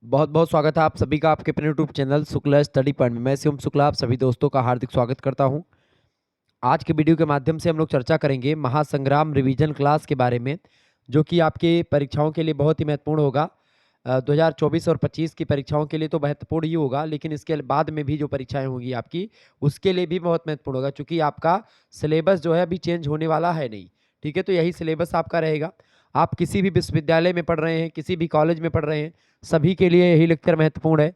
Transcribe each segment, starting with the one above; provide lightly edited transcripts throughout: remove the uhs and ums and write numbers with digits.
बहुत बहुत स्वागत है आप सभी का आपके अपने YouTube channel Shukla study point में। मैं शिवम शुक्ला आप सभी दोस्तों का हार्दिक स्वागत करता हूं। आज के वीडियो के माध्यम से हम लोग चर्चा करेंगे महासंग्राम रिवीजन क्लास के बारे में, जो कि आपके परीक्षाओं के लिए बहुत ही महत्वपूर्ण होगा। 2024 और 25 की परीक्षाओं के लिए तो महत्वपूर्ण ही होगा, लेकिन इसके बाद में भी जो परीक्षाएं होंगी आपकी, उसके लिए भी बहुत महत्वपूर्ण होगा, क्योंकि आपका सिलेबस जो है अभी चेंज होने वाला है नहीं। ठीक है, तो यही सिलेबस आपका रहेगा। आप किसी भी विश्वविद्यालय में पढ़ रहे हैं, किसी भी कॉलेज में पढ़ रहे हैं, सभी के लिए यही लेक्चर महत्वपूर्ण है।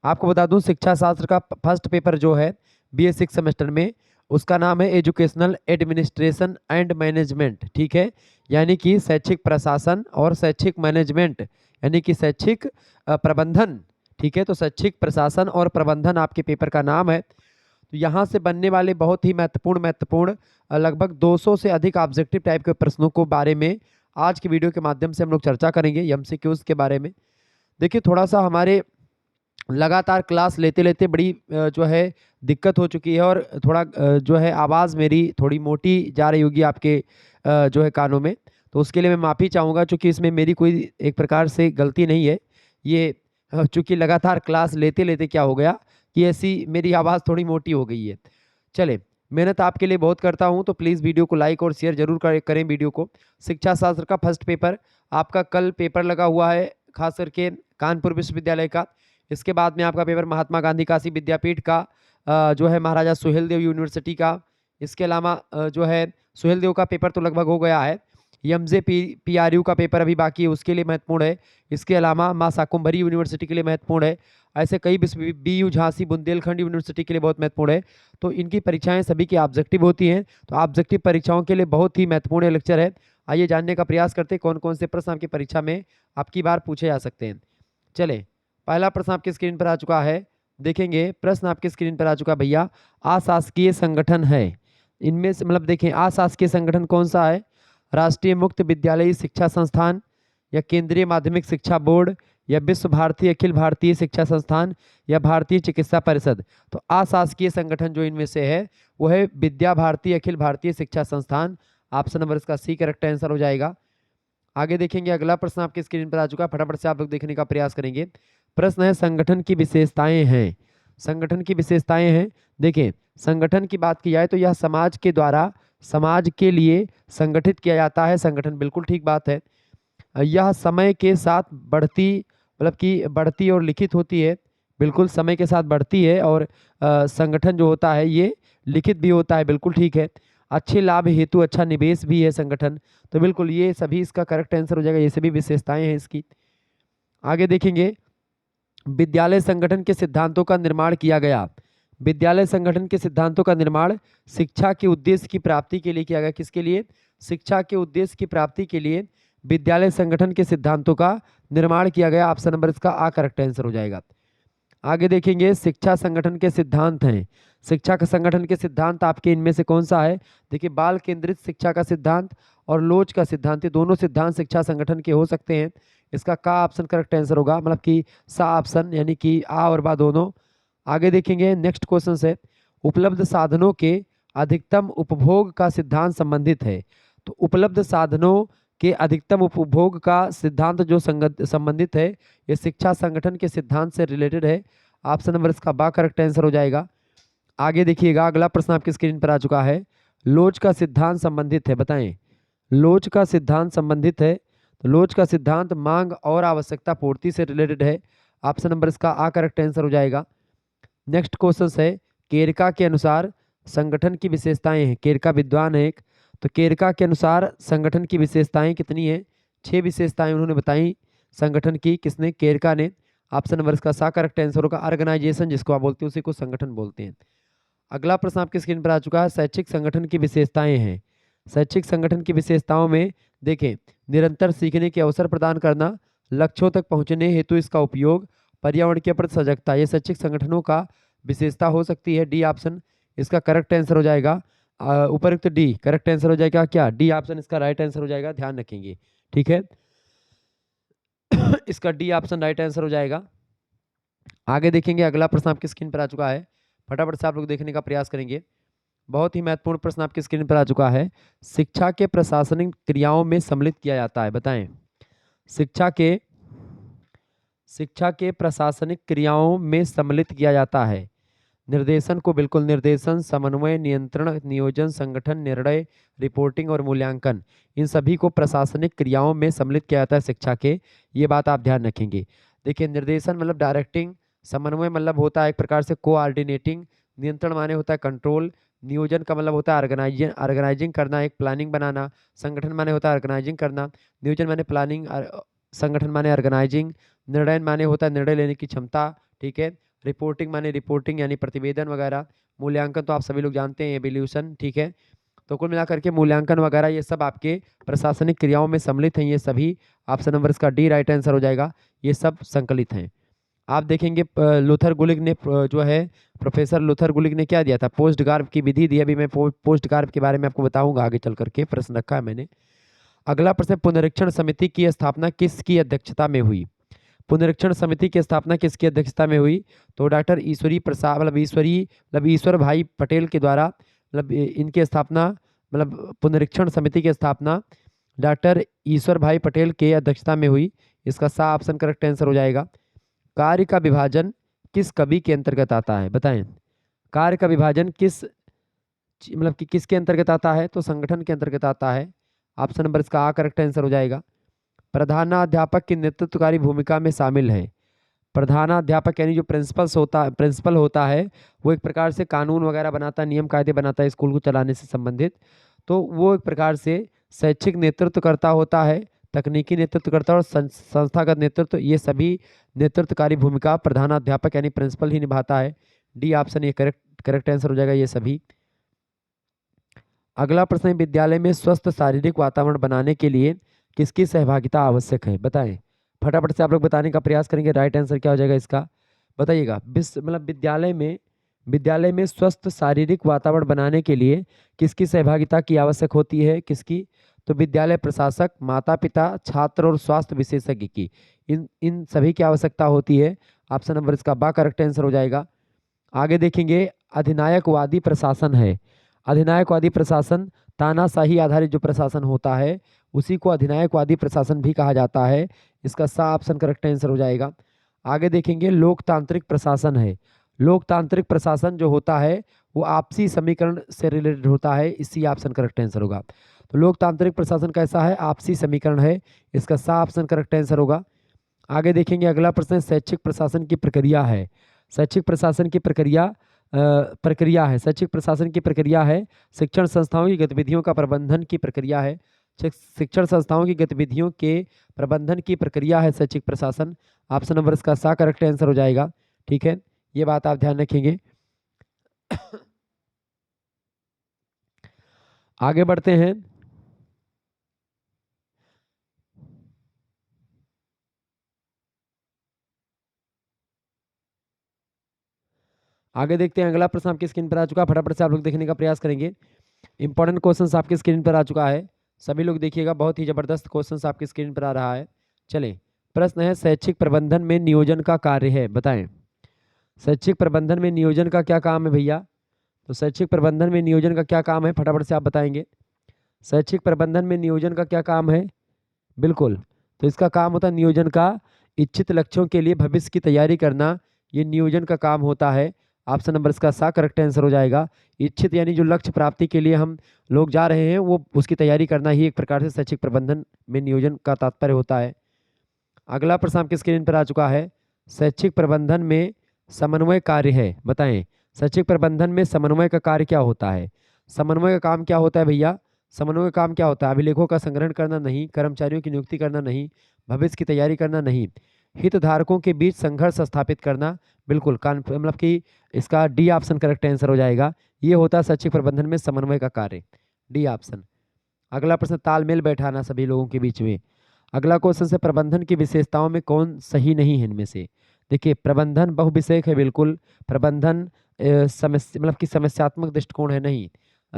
आपको बता दूं, शिक्षा शास्त्र का फर्स्ट पेपर जो है BA 6 सेमेस्टर में, उसका नाम है एजुकेशनल एडमिनिस्ट्रेशन एंड मैनेजमेंट। ठीक है, यानी कि शैक्षिक प्रशासन और शैक्षिक मैनेजमेंट, यानी कि शैक्षिक प्रबंधन। ठीक है, तो शैक्षिक प्रशासन और प्रबंधन आपके पेपर का नाम है। तो यहाँ से बनने वाले बहुत ही महत्वपूर्ण लगभग 200 से अधिक ऑब्जेक्टिव टाइप के प्रश्नों को बारे में आज की वीडियो के माध्यम से हम लोग चर्चा करेंगे, MCQs के बारे में। देखिए, थोड़ा सा हमारे लगातार क्लास लेते लेते बड़ी जो है दिक्कत हो चुकी है, और थोड़ा जो है आवाज़ मेरी थोड़ी मोटी जा रही होगी आपके जो है कानों में। तो उसके लिए मैं माफ़ी चाहूँगा, चूँकि इसमें मेरी कोई एक प्रकार से गलती नहीं है। ये चूँकि लगातार क्लास लेते लेते क्या हो गया कि ऐसी मेरी आवाज़ थोड़ी मोटी हो गई है। चले, मेहनत आपके लिए बहुत करता हूँ, तो प्लीज़ वीडियो को लाइक और शेयर जरूर करें वीडियो को। शिक्षा शास्त्र का फर्स्ट पेपर आपका कल पेपर लगा हुआ है, खास करके कानपुर विश्वविद्यालय का। इसके बाद में आपका पेपर महात्मा गांधी काशी विद्यापीठ का, जो है महाराजा सुहेलदेव यूनिवर्सिटी का। इसके अलावा जो है सुहेलदेव का पेपर तो लगभग हो गया है। MJ PRU का पेपर अभी बाकी है, उसके लिए महत्वपूर्ण है। इसके अलावा माँ शाकुंभरी यूनिवर्सिटी के लिए महत्वपूर्ण है। ऐसे कई BU झांसी बुंदेलखंड यूनिवर्सिटी के लिए बहुत महत्वपूर्ण है। तो इनकी परीक्षाएं सभी की ऑब्जेक्टिव होती हैं, तो ऑब्जेक्टिव परीक्षाओं के लिए बहुत ही महत्वपूर्ण लेक्चर है। आइए जानने का प्रयास करते हैं कौन कौन से प्रश्न आपकी परीक्षा में आपकी बार पूछे जा सकते हैं। चले, पहला प्रश्न आपकी स्क्रीन पर आ चुका है, देखेंगे। प्रश्न आपकी स्क्रीन पर आ चुका है भैया। अशासकीय संगठन है, इनमें से मतलब देखें, अशासकीय संगठन कौन सा है? राष्ट्रीय मुक्त विद्यालयी शिक्षा संस्थान, या केंद्रीय माध्यमिक शिक्षा बोर्ड, या विश्व भारती अखिल भारतीय शिक्षा संस्थान, या भारतीय चिकित्सा परिषद। तो अशासकीय संगठन जो इनमें से है वो है विद्या भारती अखिल भारतीय शिक्षा संस्थान। ऑप्शन नंबर इसका सी करेक्ट आंसर हो जाएगा। आगे देखेंगे, अगला प्रश्न आपकी स्क्रीन पर आ चुका है, फटाफट से आप लोग देखने का प्रयास करेंगे। प्रश्न है संगठन की विशेषताएं हैं। संगठन की विशेषताएं हैं, देखें, संगठन की बात की जाए तो यह समाज के द्वारा समाज के लिए संगठित किया जाता है। संगठन, बिल्कुल ठीक बात है। यह समय के साथ बढ़ती, मतलब कि बढ़ती और लिखित होती है। बिल्कुल समय के साथ बढ़ती है, और संगठन जो होता है ये लिखित भी होता है, बिल्कुल ठीक है। अच्छे लाभ हेतु अच्छा निवेश भी है संगठन, तो बिल्कुल ये सभी इसका करेक्ट आंसर हो जाएगा। ये सभी विशेषताएं हैं इसकी। आगे देखेंगे, विद्यालय संगठन के सिद्धांतों का निर्माण किया गया। विद्यालय संगठन के सिद्धांतों का निर्माण शिक्षा के उद्देश्य की प्राप्ति के लिए किया गया। किसके लिए? शिक्षा के उद्देश्य की प्राप्ति के लिए विद्यालय संगठन के सिद्धांतों का निर्माण किया गया। ऑप्शन नंबर इसका आ करेक्ट आंसर हो जाएगा। आगे देखेंगे, शिक्षा संगठन के सिद्धांत हैं। शिक्षा के संगठन के सिद्धांत आपके इनमें से कौन सा है? देखिए, बाल केंद्रित शिक्षा का सिद्धांत और लोच का सिद्धांत, ये दोनों सिद्धांत शिक्षा संगठन के हो सकते हैं। इसका का ऑप्शन करेक्ट आंसर होगा, मतलब कि सा ऑप्शन, यानी कि आ और बा दोनों। आगे देखेंगे, नेक्स्ट क्वेश्चन है, उपलब्ध साधनों के अधिकतम उपभोग का सिद्धांत संबंधित है। तो उपलब्ध साधनों के अधिकतम उपभोग का सिद्धांत जो संबंधित है, ये शिक्षा संगठन के सिद्धांत से रिलेटेड है। ऑप्शन नंबर इसका बा करेक्ट आंसर हो जाएगा। आगे देखिएगा, अगला प्रश्न आपकी स्क्रीन पर आ चुका है, लोच का सिद्धांत संबंधित है, बताएं। लोच का सिद्धांत संबंधित है, तो लोच का सिद्धांत मांग और आवश्यकता पूर्ति से रिलेटेड है। ऑप्शन नंबर इसका आ करेक्ट आंसर हो जाएगा। नेक्स्ट क्वेश्चन है, केरका के अनुसार संगठन की विशेषताएं हैं। केरका विद्वान है एक, तो केरका के अनुसार संगठन की विशेषताएं कितनी है? 6 विशेषताएं उन्होंने बताई संगठन की। किसने? केरका ने। ऑप्शन नंबर इसका सा करेक्ट आंसर होगा। ऑर्गेनाइजेशन जिसको आप बोलते हैं उसी को संगठन बोलते हैं। अगला प्रश्न आपकी स्क्रीन पर आ चुका है, शैक्षिक संगठन की विशेषताएं हैं। शैक्षिक संगठन की विशेषताओं में देखें, निरंतर सीखने के अवसर प्रदान करना, लक्ष्यों तक पहुंचने हेतु इसका उपयोग, पर्यावरण के प्रति सजगता, ये शैक्षिक संगठनों का विशेषता हो सकती है। डी ऑप्शन इसका करेक्ट आंसर हो जाएगा। उपयुक्त डी करेक्ट आंसर हो जाएगा। क्या? डी ऑप्शन इसका राइट आंसर हो जाएगा, ध्यान रखेंगे, ठीक है। इसका डी ऑप्शन राइट आंसर हो जाएगा। आगे देखेंगे, अगला प्रश्न आपकी स्क्रीन पर आ चुका है, फटाफट से आप लोग देखने का प्रयास करेंगे। बहुत ही महत्वपूर्ण प्रश्न आपकी स्क्रीन पर आ चुका है, शिक्षा के प्रशासनिक क्रियाओं में सम्मिलित किया जाता है, बताएं। शिक्षा के शिक्षा के प्रशासनिक क्रियाओं में सम्मिलित किया जाता है। निर्देशन को बिल्कुल निर्देशन, समन्वय, नियंत्रण, नियोजन, संगठन, निर्णय, रिपोर्टिंग और मूल्यांकन, इन सभी को प्रशासनिक क्रियाओं में सम्मिलित किया जाता है शिक्षा के। ये बात आप ध्यान रखेंगे। देखिए, निर्देशन मतलब डायरेक्टिंग, समन्वय मतलब होता है एक प्रकार से कोऑर्डिनेटिंग, नियंत्रण माने होता है कंट्रोल, नियोजन का मतलब होता है ऑर्गेनाइजिंग करना, एक प्लानिंग बनाना, संगठन माने होता है ऑर्गेनाइजिंग करना, नियोजन माने प्लानिंग, संगठन माने ऑर्गेनाइजिंग, निर्णय माने होता है निर्णय लेने की क्षमता, ठीक है। रिपोर्टिंग माने रिपोर्टिंग यानी प्रतिवेदन वगैरह, मूल्यांकन तो आप सभी लोग जानते हैं एवोल्यूशन, ठीक है। तो कुल मिलाकर के मूल्यांकन वगैरह ये सब आपके प्रशासनिक क्रियाओं में सम्मिलित हैं। ये सभी ऑप्शन नंबर इसका डी राइट आंसर हो जाएगा। ये सब संकलित हैं। आप देखेंगे लूथर गुलिग ने जो है प्रोफेसर लूथर गुलिग ने क्या दिया था, पोस्ट गार्व की विधि दी। अभी मैं पोस्ट गार्व के बारे में आपको बताऊंगा आगे चल करके, प्रश्न रखा है मैंने। अगला प्रश्न, पुनरीक्षण समिति की स्थापना किसकी अध्यक्षता में हुई? पुनरीक्षण समिति की स्थापना किसकी अध्यक्षता में हुई? तो डॉक्टर ईश्वरी प्रसाद मतलब ईश्वर भाई पटेल के द्वारा, मतलब इनकी स्थापना, मतलब पुनरीक्षण समिति की स्थापना डॉक्टर ईश्वर भाई पटेल के अध्यक्षता में हुई। इसका सा ऑप्शन करेक्ट आंसर हो जाएगा। कार्य का विभाजन किस कवि के अंतर्गत आता है, बताएं। कार्य का विभाजन मतलब कि किसके अंतर्गत आता है? तो संगठन के अंतर्गत आता है। ऑप्शन नंबर इसका आ करेक्ट आंसर हो जाएगा। प्रधानाध्यापक की नेतृत्वकारी भूमिका में शामिल है। प्रधानाध्यापक यानी जो प्रिंसिपल होता है, वो एक प्रकार से कानून वगैरह बनाता है, नियम कायदे बनाता है स्कूल को चलाने से संबंधित। तो वो एक प्रकार से शैक्षिक नेतृत्व करता होता है, तकनीकी नेतृत्व करता है और संस्थागत नेतृत्व, ये सभी नेतृत्वकारी भूमिका प्रधानाध्यापक यानी प्रिंसिपल ही निभाता है। डी ऑप्शन ये करेक्ट आंसर हो जाएगा, ये सभी। अगला प्रश्न है, विद्यालय में स्वस्थ शारीरिक वातावरण बनाने के लिए किसकी सहभागिता आवश्यक है, बताएं। फटाफट से आप लोग बताने का प्रयास करेंगे। राइट आंसर क्या हो जाएगा इसका, बताइएगा। मतलब विद्यालय में स्वस्थ शारीरिक वातावरण बनाने के लिए किसकी सहभागिता की आवश्यक होती है? किसकी? तो विद्यालय प्रशासक, माता पिता, छात्र और स्वास्थ्य विशेषज्ञ की, इन सभी की आवश्यकता होती है। ऑप्शन नंबर इसका बा करेक्ट आंसर हो जाएगा। आगे देखेंगे, अधिनायकवादी प्रशासन है। अधिनायकवादी प्रशासन तानाशाही आधारित जो प्रशासन होता है उसी को अधिनायकवादी प्रशासन भी कहा जाता है। इसका सा ऑप्शन करेक्ट आंसर हो जाएगा। आगे देखेंगे, लोकतांत्रिक प्रशासन है। लोकतांत्रिक प्रशासन जो होता है वो आपसी समीकरण से रिलेटेड होता है, इसी ऑप्शन करेक्ट आंसर होगा। तो लोकतांत्रिक प्रशासन कैसा है? आपसी समीकरण है। इसका सा ऑप्शन करेक्ट आंसर होगा। आगे देखेंगे, अगला प्रश्न शैक्षिक प्रशासन की प्रक्रिया है। शैक्षिक प्रशासन की शैक्षिक प्रशासन की प्रक्रिया है शिक्षण संस्थाओं की गतिविधियों का प्रबंधन की प्रक्रिया है। शिक्षण संस्थाओं की गतिविधियों के प्रबंधन की प्रक्रिया है शैक्षिक प्रशासन। ऑप्शन नंबर इसका सा करेक्ट आंसर हो जाएगा, ठीक है। ये बात आप ध्यान रखेंगे। आगे बढ़ते हैं। आगे देखते हैं, अगला प्रश्न आपकी स्क्रीन पर आ चुका है। फटाफट से आप लोग देखने का प्रयास करेंगे। इंपॉर्टेंट क्वेश्चन आपकी स्क्रीन पर आ चुका है, सभी लोग देखिएगा। बहुत ही जबरदस्त क्वेश्चन आपकी स्क्रीन पर आ रहा है। चलें, प्रश्न है, शैक्षिक प्रबंधन में नियोजन का कार्य है, बताएं। शैक्षिक प्रबंधन में नियोजन का क्या काम है भैया? तो शैक्षिक प्रबंधन में नियोजन का क्या काम है, फटाफट से आप बताएंगे। शैक्षिक प्रबंधन में नियोजन का क्या काम है? बिल्कुल, तो इसका काम होता है नियोजन का इच्छित लक्ष्यों के लिए भविष्य की तैयारी करना, ये नियोजन का काम होता है। ऑप्शन नंबर इसका सा करेक्ट आंसर हो जाएगा। इच्छित यानी जो लक्ष्य प्राप्ति के लिए हम लोग जा रहे हैं वो उसकी तैयारी करना ही एक प्रकार से शैक्षिक प्रबंधन में नियोजन का तात्पर्य होता है। अगला प्रश्न आपकी स्क्रीन पर आ चुका है, शैक्षिक प्रबंधन में समन्वय कार्य है, बताएं। शैक्षिक प्रबंधन में समन्वय का कार्य क्या होता है? समन्वय का काम क्या होता है भैया? समन्वय का काम क्या होता है? अभिलेखों का संग्रहण करना नहीं, कर्मचारियों की नियुक्ति करना नहीं, भविष्य की तैयारी करना नहीं, हितधारकों के बीच संघर्ष स्थापित करना, बिल्कुल मतलब कि इसका डी ऑप्शन करेक्ट आंसर हो जाएगा। ये होता है शैक्षिक प्रबंधन में समन्वय का कार्य, डी ऑप्शन। अगला प्रश्न, तालमेल बैठाना सभी लोगों के बीच में। अगला क्वेश्चन से, प्रबंधन की विशेषताओं में कौन सही नहीं है इनमें से? देखिए, प्रबंधन बहुविषयक है, बिल्कुल। प्रबंधन मतलब कि समस्यात्मक दृष्टिकोण है, नहीं।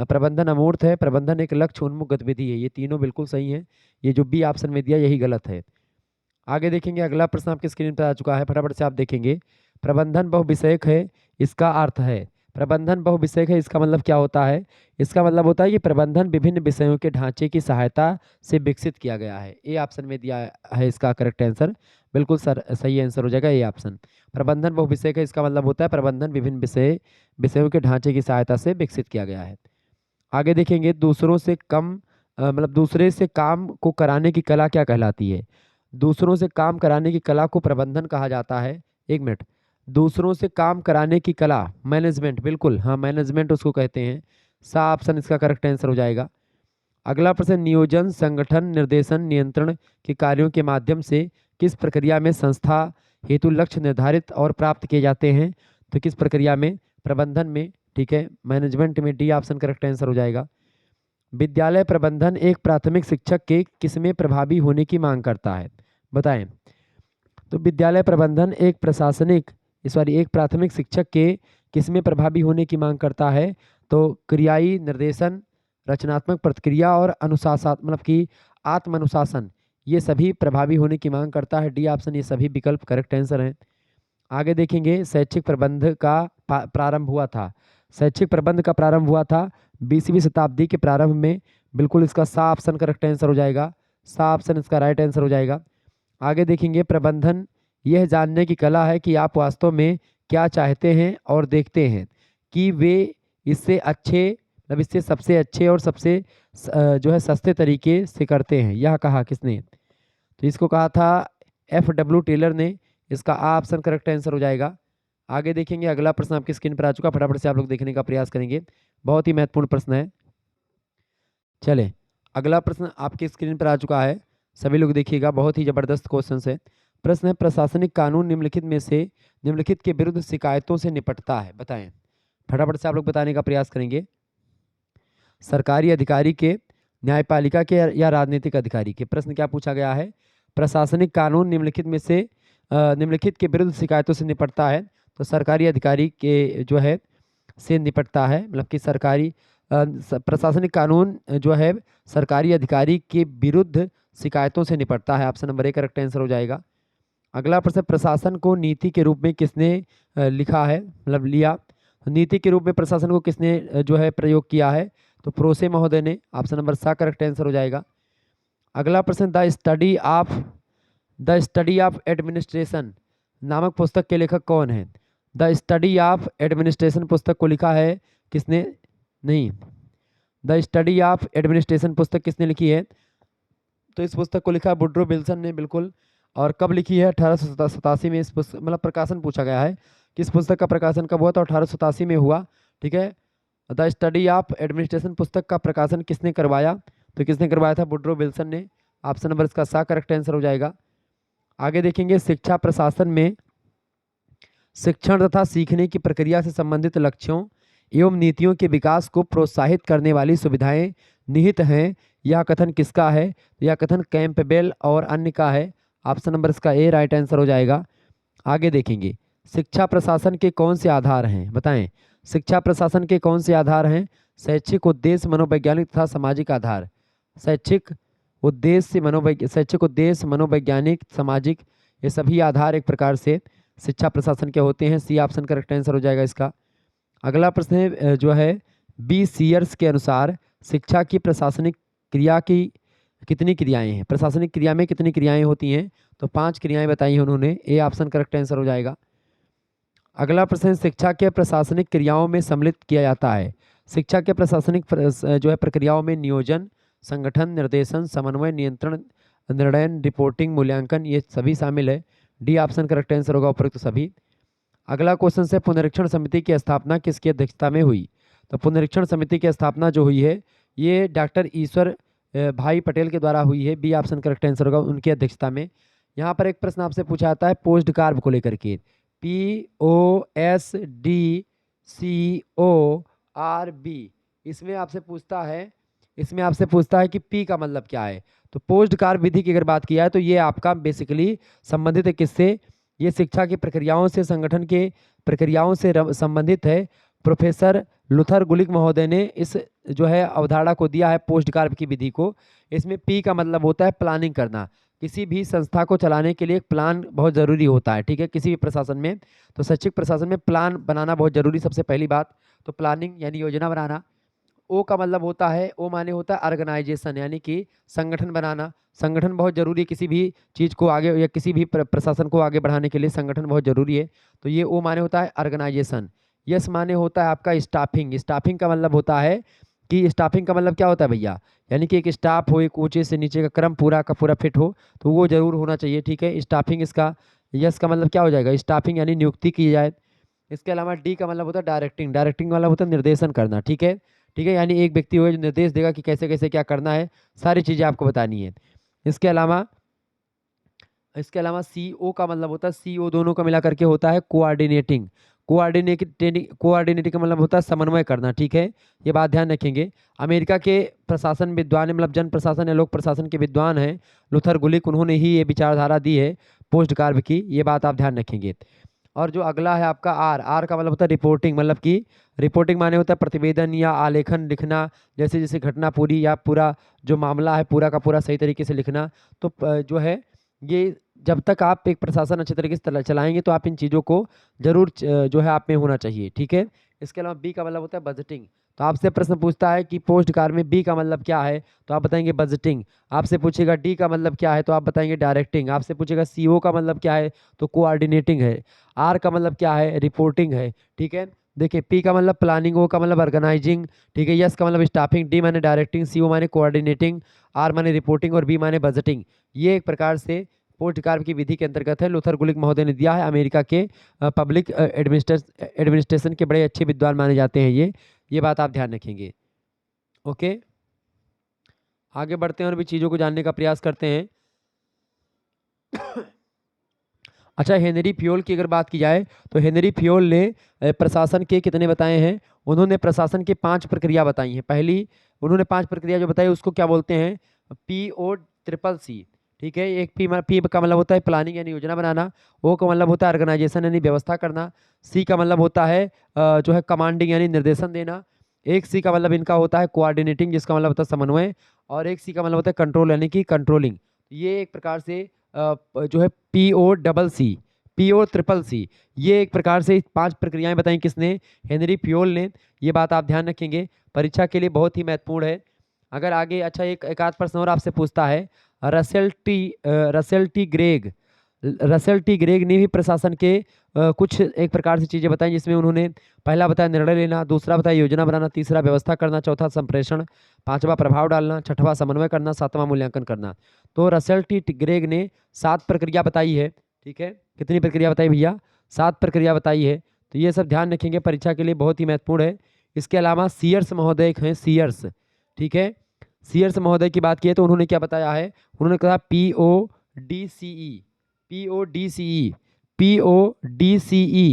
प्रबंधन अमूर्त है। प्रबंधन एक लक्ष्य उन्मुख गतिविधि है। ये तीनों बिल्कुल सही है। ये जो बी ऑप्शन में दिया यही गलत है। आगे देखेंगे, अगला प्रश्न आपके स्क्रीन पर आ चुका है, फटाफट से आप देखेंगे। प्रबंधन बहुविषयक है, इसका अर्थ है प्रबंधन बहुविषयक है, इसका मतलब क्या होता है? इसका मतलब होता है कि प्रबंधन विभिन्न विषयों के ढांचे की सहायता से विकसित किया गया है। ए ऑप्शन में दिया है इसका करेक्ट आंसर, बिल्कुल सर सही आंसर हो जाएगा ए ऑप्शन। प्रबंधन बहुविषयक है, इसका मतलब होता है प्रबंधन विभिन्न विषयों के ढांचे की सहायता से विकसित किया गया है। आगे देखेंगे, दूसरों से कम मतलब दूसरे से काम को कराने की कला क्या कहलाती है? दूसरों से काम कराने की कला को प्रबंधन कहा जाता है। एक मिनट, दूसरों से काम कराने की कला मैनेजमेंट, बिल्कुल हाँ मैनेजमेंट उसको कहते हैं। सा ऑप्शन इसका करेक्ट आंसर हो जाएगा। अगला प्रश्न, नियोजन संगठन निर्देशन नियंत्रण के कार्यों के माध्यम से किस प्रक्रिया में संस्था हेतु लक्ष्य निर्धारित और प्राप्त किए जाते हैं? तो किस प्रक्रिया में? प्रबंधन में, ठीक है, मैनेजमेंट में, डी ऑप्शन करेक्ट आंसर हो जाएगा। विद्यालय प्रबंधन एक प्राथमिक शिक्षक के किसमें प्रभावी होने की मांग करता है? बताएं। तो विद्यालय प्रबंधन एक एक प्राथमिक शिक्षक के किसमें प्रभावी होने की मांग करता है? तो क्रियाई निर्देशन, रचनात्मक प्रतिक्रिया और अनुशासन मतलब कि आत्म अनुशासन, ये सभी प्रभावी होने की मांग करता है। डी ऑप्शन ये सभी विकल्प करेक्ट आंसर हैं। आगे देखेंगे, शैक्षिक प्रबंध का प्रारंभ हुआ था। शैक्षिक प्रबंध का प्रारंभ हुआ था 20वीं शताब्दी के प्रारंभ में, बिल्कुल इसका सा ऑप्शन करेक्ट आंसर हो जाएगा। सा ऑप्शन इसका राइट आंसर हो जाएगा। आगे देखेंगे, प्रबंधन यह जानने की कला है कि आप वास्तव में क्या चाहते हैं और देखते हैं कि वे इससे अच्छे मतलब इससे सबसे अच्छे और सबसे जो है सस्ते तरीके से करते हैं। यह कहा किसने? तो इसको कहा था FW टेलर ने। इसका आ ऑप्शन करेक्ट आंसर हो जाएगा। आगे देखेंगे, अगला प्रश्न आपकी स्क्रीन पर आ चुका, फटाफट से आप लोग देखने का प्रयास करेंगे, बहुत ही महत्वपूर्ण प्रश्न है। चले, अगला प्रश्न आपकी स्क्रीन पर आ चुका है, सभी लोग देखिएगा, बहुत ही जबरदस्त क्वेश्चन है। प्रश्न है, प्रशासनिक कानून निम्नलिखित में से निम्नलिखित के विरुद्ध शिकायतों से निपटता है? बताएं, फटाफट से आप लोग बताने का प्रयास करेंगे। सरकारी अधिकारी के, न्यायपालिका के या राजनीतिक अधिकारी के? प्रश्न क्या पूछा गया है? प्रशासनिक कानून निम्नलिखित में से निम्नलिखित के विरुद्ध शिकायतों से निपटता है। तो सरकारी अधिकारी के जो है से निपटता है, मतलब कि सरकारी प्रशासनिक कानून जो है सरकारी अधिकारी के विरुद्ध शिकायतों से निपटता है। Option number A correct answer हो जाएगा। अगला प्रश्न, प्रशासन को नीति के रूप में किसने लिखा है मतलब लिया? नीति के रूप में प्रशासन को किसने जो है प्रयोग किया है? तो प्रोसे महोदय ने। ऑप्शन नंबर सा करेक्ट आंसर हो जाएगा। अगला प्रश्न, द स्टडी ऑफ एडमिनिस्ट्रेशन नामक पुस्तक के लेखक कौन है? द स्टडी ऑफ एडमिनिस्ट्रेशन पुस्तक को लिखा है किसने? नहीं, द स्टडी ऑफ एडमिनिस्ट्रेशन पुस्तक किसने लिखी है? तो इस पुस्तक को लिखा है वुड्रो विल्सन ने, बिल्कुल। और कब लिखी है? 1887 में इस पुस्तक मतलब प्रकाशन पूछा गया है कि इस पुस्तक का प्रकाशन कब हुआ? तो 1887 में हुआ, ठीक है। द स्टडी ऑफ एडमिनिस्ट्रेशन पुस्तक का प्रकाशन किसने करवाया? तो किसने करवाया था? वुड्रो विल्सन ने। ऑप्शन नंबर इसका सा करेक्ट आंसर हो जाएगा। आगे देखेंगे, शिक्षा प्रशासन में शिक्षण तथा सीखने की प्रक्रिया से संबंधित लक्ष्यों एवं नीतियों के विकास को प्रोत्साहित करने वाली सुविधाएं निहित हैं। यह कथन किसका है? यह कथन कैंपबेल और अन्य का है। ऑप्शन नंबर इसका ए राइट आंसर हो जाएगा। आगे देखेंगे, शिक्षा प्रशासन के कौन से आधार हैं? बताएं, शिक्षा प्रशासन के कौन से आधार हैं? शैक्षिक उद्देश्य, मनोवैज्ञानिक तथा सामाजिक आधार। शैक्षिक उद्देश्य, मनोवैज्ञानिक, सामाजिक, ये सभी आधार एक प्रकार से शिक्षा प्रशासन के होते हैं। सी ऑप्शन करेक्ट आंसर हो जाएगा इसका। अगला प्रश्न है जो है बी सीयर्स के अनुसार शिक्षा की प्रशासनिक क्रिया की कितनी क्रियाएं हैं? प्रशासनिक क्रिया में कितनी क्रियाएं होती हैं? तो 5 क्रियाएं बताई हैं उन्होंने। ए ऑप्शन करेक्ट आंसर हो जाएगा। अगला प्रश्न, शिक्षा के प्रशासनिक क्रियाओं में सम्मिलित किया जाता है। शिक्षा के प्रशासनिक जो है प्रक्रियाओं में नियोजन, संगठन, निर्देशन, समन्वय, नियंत्रण, निर्णय, रिपोर्टिंग, मूल्यांकन, ये सभी शामिल है। डी ऑप्शन करेक्ट आंसर होगा उपरोक्त सभी। अगला क्वेश्चन से, पुनरीक्षण समिति की स्थापना किसकी अध्यक्षता में हुई? तो पुनरीक्षण समिति की स्थापना जो हुई है ये डॉक्टर ईश्वर भाई पटेल के द्वारा हुई है। बी ऑप्शन करेक्ट आंसर होगा, उनकी अध्यक्षता में। यहाँ पर एक प्रश्न आपसे पूछा जाता है पोस्ट कार्ब को लेकर के, POSDCORB। इसमें आपसे पूछता है कि पी का मतलब क्या है। तो पोस्ट कार्ब विधि की अगर बात किया है तो ये आपका बेसिकली संबंधित है किससे? ये शिक्षा की प्रक्रियाओं से, संगठन के प्रक्रियाओं से संबंधित है। प्रोफेसर लुथर गुलिक महोदय ने इस जो है अवधारणा को दिया है पोस्ट कार्ब की विधि को। इसमें पी का मतलब होता है प्लानिंग करना। किसी भी संस्था को चलाने के लिए एक प्लान बहुत ज़रूरी होता है, ठीक है, किसी भी प्रशासन में। तो शैक्षिक प्रशासन में प्लान बनाना बहुत ज़रूरी, सबसे पहली बात। तो प्लानिंग यानी योजना बनाना। ओ का मतलब होता है, ओ माने होता है ऑर्गेनाइजेशन यानी कि संगठन बनाना। संगठन बहुत जरूरी है, किसी भी चीज़ को आगे या किसी भी प्रशासन को आगे बढ़ाने के लिए संगठन बहुत जरूरी है। तो ये ओ माने होता है ऑर्गेनाइजेशन। यस माने होता है आपका स्टाफिंग। स्टाफिंग का मतलब होता है कि स्टाफिंग का मतलब क्या होता है भैया, यानी कि एक स्टाफ हो, एक ऊंचे से नीचे का क्रम पूरा का पूरा फिट हो, तो वो जरूर होना चाहिए। ठीक है, स्टाफिंग इसका। यस का मतलब क्या हो जाएगा, स्टाफिंग यानी नियुक्ति की जाए। इसके अलावा डी का मतलब होता है डायरेक्टिंग। डायरेक्टिंग वाला होता है निर्देशन करना। ठीक है, ठीक है, यानी एक व्यक्ति हो जो निर्देश देगा कि कैसे कैसे क्या करना है, सारी चीज़ें आपको बतानी है। इसके अलावा सीओ का मतलब होता है, सीओ दोनों का मिला करके होता है कोऑर्डिनेटिंग। कोऑर्डिनेटिंग का मतलब होता है समन्वय करना। ठीक है, ये बात ध्यान रखेंगे। अमेरिका के प्रशासन विद्वान मतलब जन प्रशासन या लोक प्रशासन के विद्वान हैं लूथर गुलिक, उन्होंने ही ये विचारधारा दी है पोस्ट कार्य की, ये बात आप ध्यान रखेंगे। और जो अगला है आपका आर, आर का मतलब होता है रिपोर्टिंग। मतलब कि रिपोर्टिंग माने होता है प्रतिवेदन या आलेखन लिखना, जैसे जैसे घटना पूरी या पूरा जो मामला है पूरा का पूरा सही तरीके से लिखना। तो जो है ये, जब तक आप एक प्रशासन अच्छे तरीके से चलाएंगे तो आप इन चीज़ों को जरूर जो है आप में होना चाहिए। ठीक है, इसके अलावा बी का मतलब होता है बजटिंग। तो आपसे प्रश्न पूछता है कि पोस्ट कार्य में बी का मतलब क्या है, तो आप बताएंगे बजटिंग। आपसे पूछेगा डी का मतलब क्या है, तो आप बताएंगे डायरेक्टिंग। आपसे पूछेगा सीओ का मतलब क्या है, तो कोऑर्डिनेटिंग है। आर का मतलब क्या है, रिपोर्टिंग है। ठीक है, देखिए पी का मतलब प्लानिंग, ओ का मतलब ऑर्गेनाइजिंग। ठीक है, यस का मतलब स्टाफिंग, डी माने डायरेक्टिंग, सी ओ माने कोऑर्डिनेटिंग, आर माने रिपोर्टिंग और बी माने बजटिंग। ये एक प्रकार से पोस्ट कार्य की विधि के अंतर्गत है, लूथर गुलिक महोदय ने दिया है। अमेरिका के पब्लिक एडमिनिस्ट्रेशन के बड़े अच्छे विद्वान माने जाते हैं ये बात आप ध्यान रखेंगे। ओके, आगे बढ़ते हैं और भी चीज़ों को जानने का प्रयास करते हैं। अच्छा, हेनरी फ्योल की अगर बात की जाए तो हेनरी फ्योल ने प्रशासन के कितने बताए हैं, उन्होंने प्रशासन की 5 प्रक्रिया बताई हैं। पहली उन्होंने 5 प्रक्रिया जो बताई उसको क्या बोलते हैं, POCCC। ठीक है, एक पी का मतलब होता है प्लानिंग यानी योजना बनाना। ओ का मतलब होता है ऑर्गेनाइजेशन यानी व्यवस्था करना। सी का मतलब होता है जो है कमांडिंग यानी निर्देशन देना। एक सी का मतलब इनका होता है कोऑर्डिनेटिंग, जिसका मतलब होता है समन्वय। और एक सी का मतलब होता है कंट्रोल यानी कि कंट्रोलिंग। ये एक प्रकार से जो है POCCC, ये एक प्रकार से 5 प्रक्रियाएं बताई किसने, हेनरी फ्योल ने। ये बात आप ध्यान रखेंगे, परीक्षा के लिए बहुत ही महत्वपूर्ण है। अगर आगे अच्छा एक आध प्रश्न और आपसे पूछता है, Russell T Greg Russell T Greg ने भी प्रशासन के कुछ एक प्रकार से चीज़ें बताई, जिसमें उन्होंने पहला बताया निर्णय लेना, दूसरा बताया योजना बनाना, तीसरा व्यवस्था करना, चौथा संप्रेषण, पांचवा प्रभाव डालना, छठवां समन्वय करना, सातवां मूल्यांकन करना। तो रसेल टी ग्रेग ने 7 प्रक्रिया बताई है। ठीक है, कितनी प्रक्रिया बताई भैया, 7 प्रक्रिया बताई है। तो ये सब ध्यान रखेंगे, परीक्षा के लिए बहुत ही महत्वपूर्ण है। इसके अलावा सीयर्स महोदय हैं, सीयर्स। ठीक है, सीयर्स महोदय की बात की है तो उन्होंने क्या बताया है, उन्होंने कहा PODCE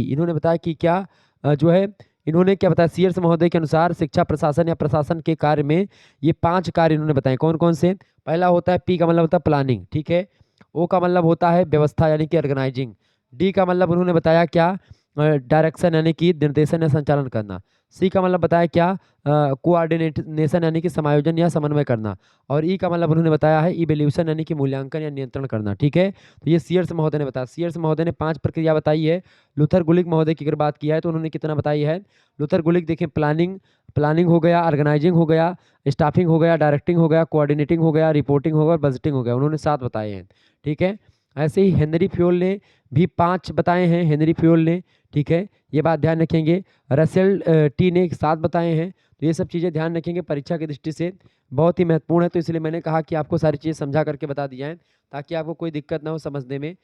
इन्होंने बताया कि क्या जो है, इन्होंने क्या बताया, सीयर्स महोदय के अनुसार शिक्षा प्रशासन या प्रशासन के कार्य में ये 5 कार्य इन्होंने बताए। कौन कौन से, पहला होता है पी का मतलब होता है प्लानिंग। ठीक है, ओ का मतलब होता है व्यवस्था यानी कि ऑर्गेनाइजिंग। डी का मतलब उन्होंने बताया क्या, डायरेक्शन यानी कि निर्देशन या संचालन करना। सी का मतलब बताया क्या, कोऑर्डिनेशन यानी कि समायोजन या समन्वय करना। और ई का मतलब उन्होंने बताया है इवेल्यूशन यानी कि मूल्यांकन या नियंत्रण करना। ठीक है, तो ये सीयर्स महोदय ने बताया। सीयर्स महोदय ने 5 प्रक्रिया बताई है। लूथर गुलिक महोदय की अगर बात किया है तो उन्होंने कितना बताई है, लूथर गुलिक देखिए प्लानिंग प्लानिंग हो गया, ऑर्गेनाइजिंग हो गया, स्टाफिंग हो गया, डायरेक्टिंग हो गया, कोऑर्डिनेटिंग हो गया, रिपोर्टिंग हो गया, बजटिंग हो गया, उन्होंने 7 बताए हैं। ठीक है, ऐसे ही हेनरी फ्योल ने भी 5 बताए हैं, हेनरी फ्योल ने। ठीक है, ये बात ध्यान रखेंगे। रसेल टी ने 7 बताए हैं। तो ये सब चीज़ें ध्यान रखेंगे, परीक्षा की दृष्टि से बहुत ही महत्वपूर्ण है। तो इसलिए मैंने कहा कि आपको सारी चीज़ें समझा करके बता दी जाएँ ताकि आपको कोई दिक्कत ना हो समझने में।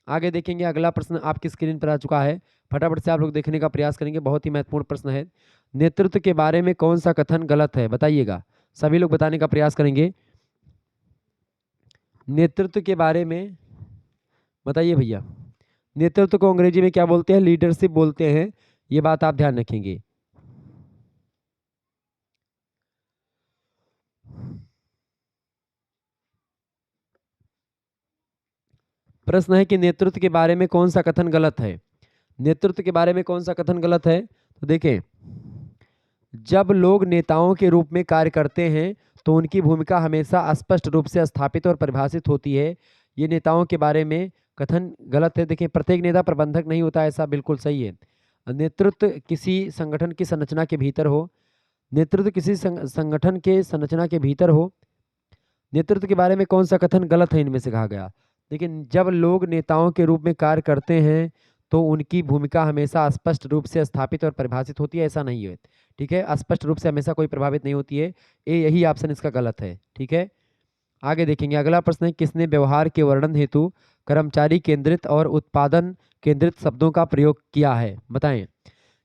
आगे देखेंगे, अगला प्रश्न आपकी स्क्रीन पर आ चुका है, फटाफट से आप लोग देखने का प्रयास करेंगे, बहुत ही महत्वपूर्ण प्रश्न है। नेतृत्व के बारे में कौन सा कथन गलत है, बताइएगा। सभी लोग बताने का प्रयास करेंगे। नेतृत्व के बारे में बताइए भैया, नेतृत्व को अंग्रेजी में क्या बोलते हैं, लीडरशिप बोलते हैं। ये बात आप ध्यान रखेंगे। प्रश्न है कि नेतृत्व के बारे में कौन सा कथन गलत है। नेतृत्व के बारे में कौन सा कथन गलत है, तो देखें, जब लोग नेताओं के रूप में कार्य करते हैं तो उनकी भूमिका हमेशा स्पष्ट रूप से स्थापित और परिभाषित होती है। ये नेताओं के बारे में कथन गलत है। देखिए, प्रत्येक नेता प्रबंधक नहीं होता, ऐसा बिल्कुल सही है। नेतृत्व किसी संगठन की संरचना के भीतर हो, नेतृत्व किसी संगठन के संरचना के भीतर हो। नेतृत्व के बारे में कौन सा कथन गलत है इनमें से कहा गया? लेकिन जब लोग नेताओं के रूप में कार्य करते हैं तो उनकी भूमिका हमेशा स्पष्ट रूप से स्थापित और परिभाषित होती है, ऐसा नहीं है। ठीक है, स्पष्ट रूप से हमेशा कोई प्रभावित नहीं होती है। यही ऑप्शन इसका गलत है। ठीक है, आगे देखेंगे। अगला प्रश्न है, किसने व्यवहार के वर्णन हेतु कर्मचारी केंद्रित और उत्पादन केंद्रित शब्दों का प्रयोग किया है? बताएं,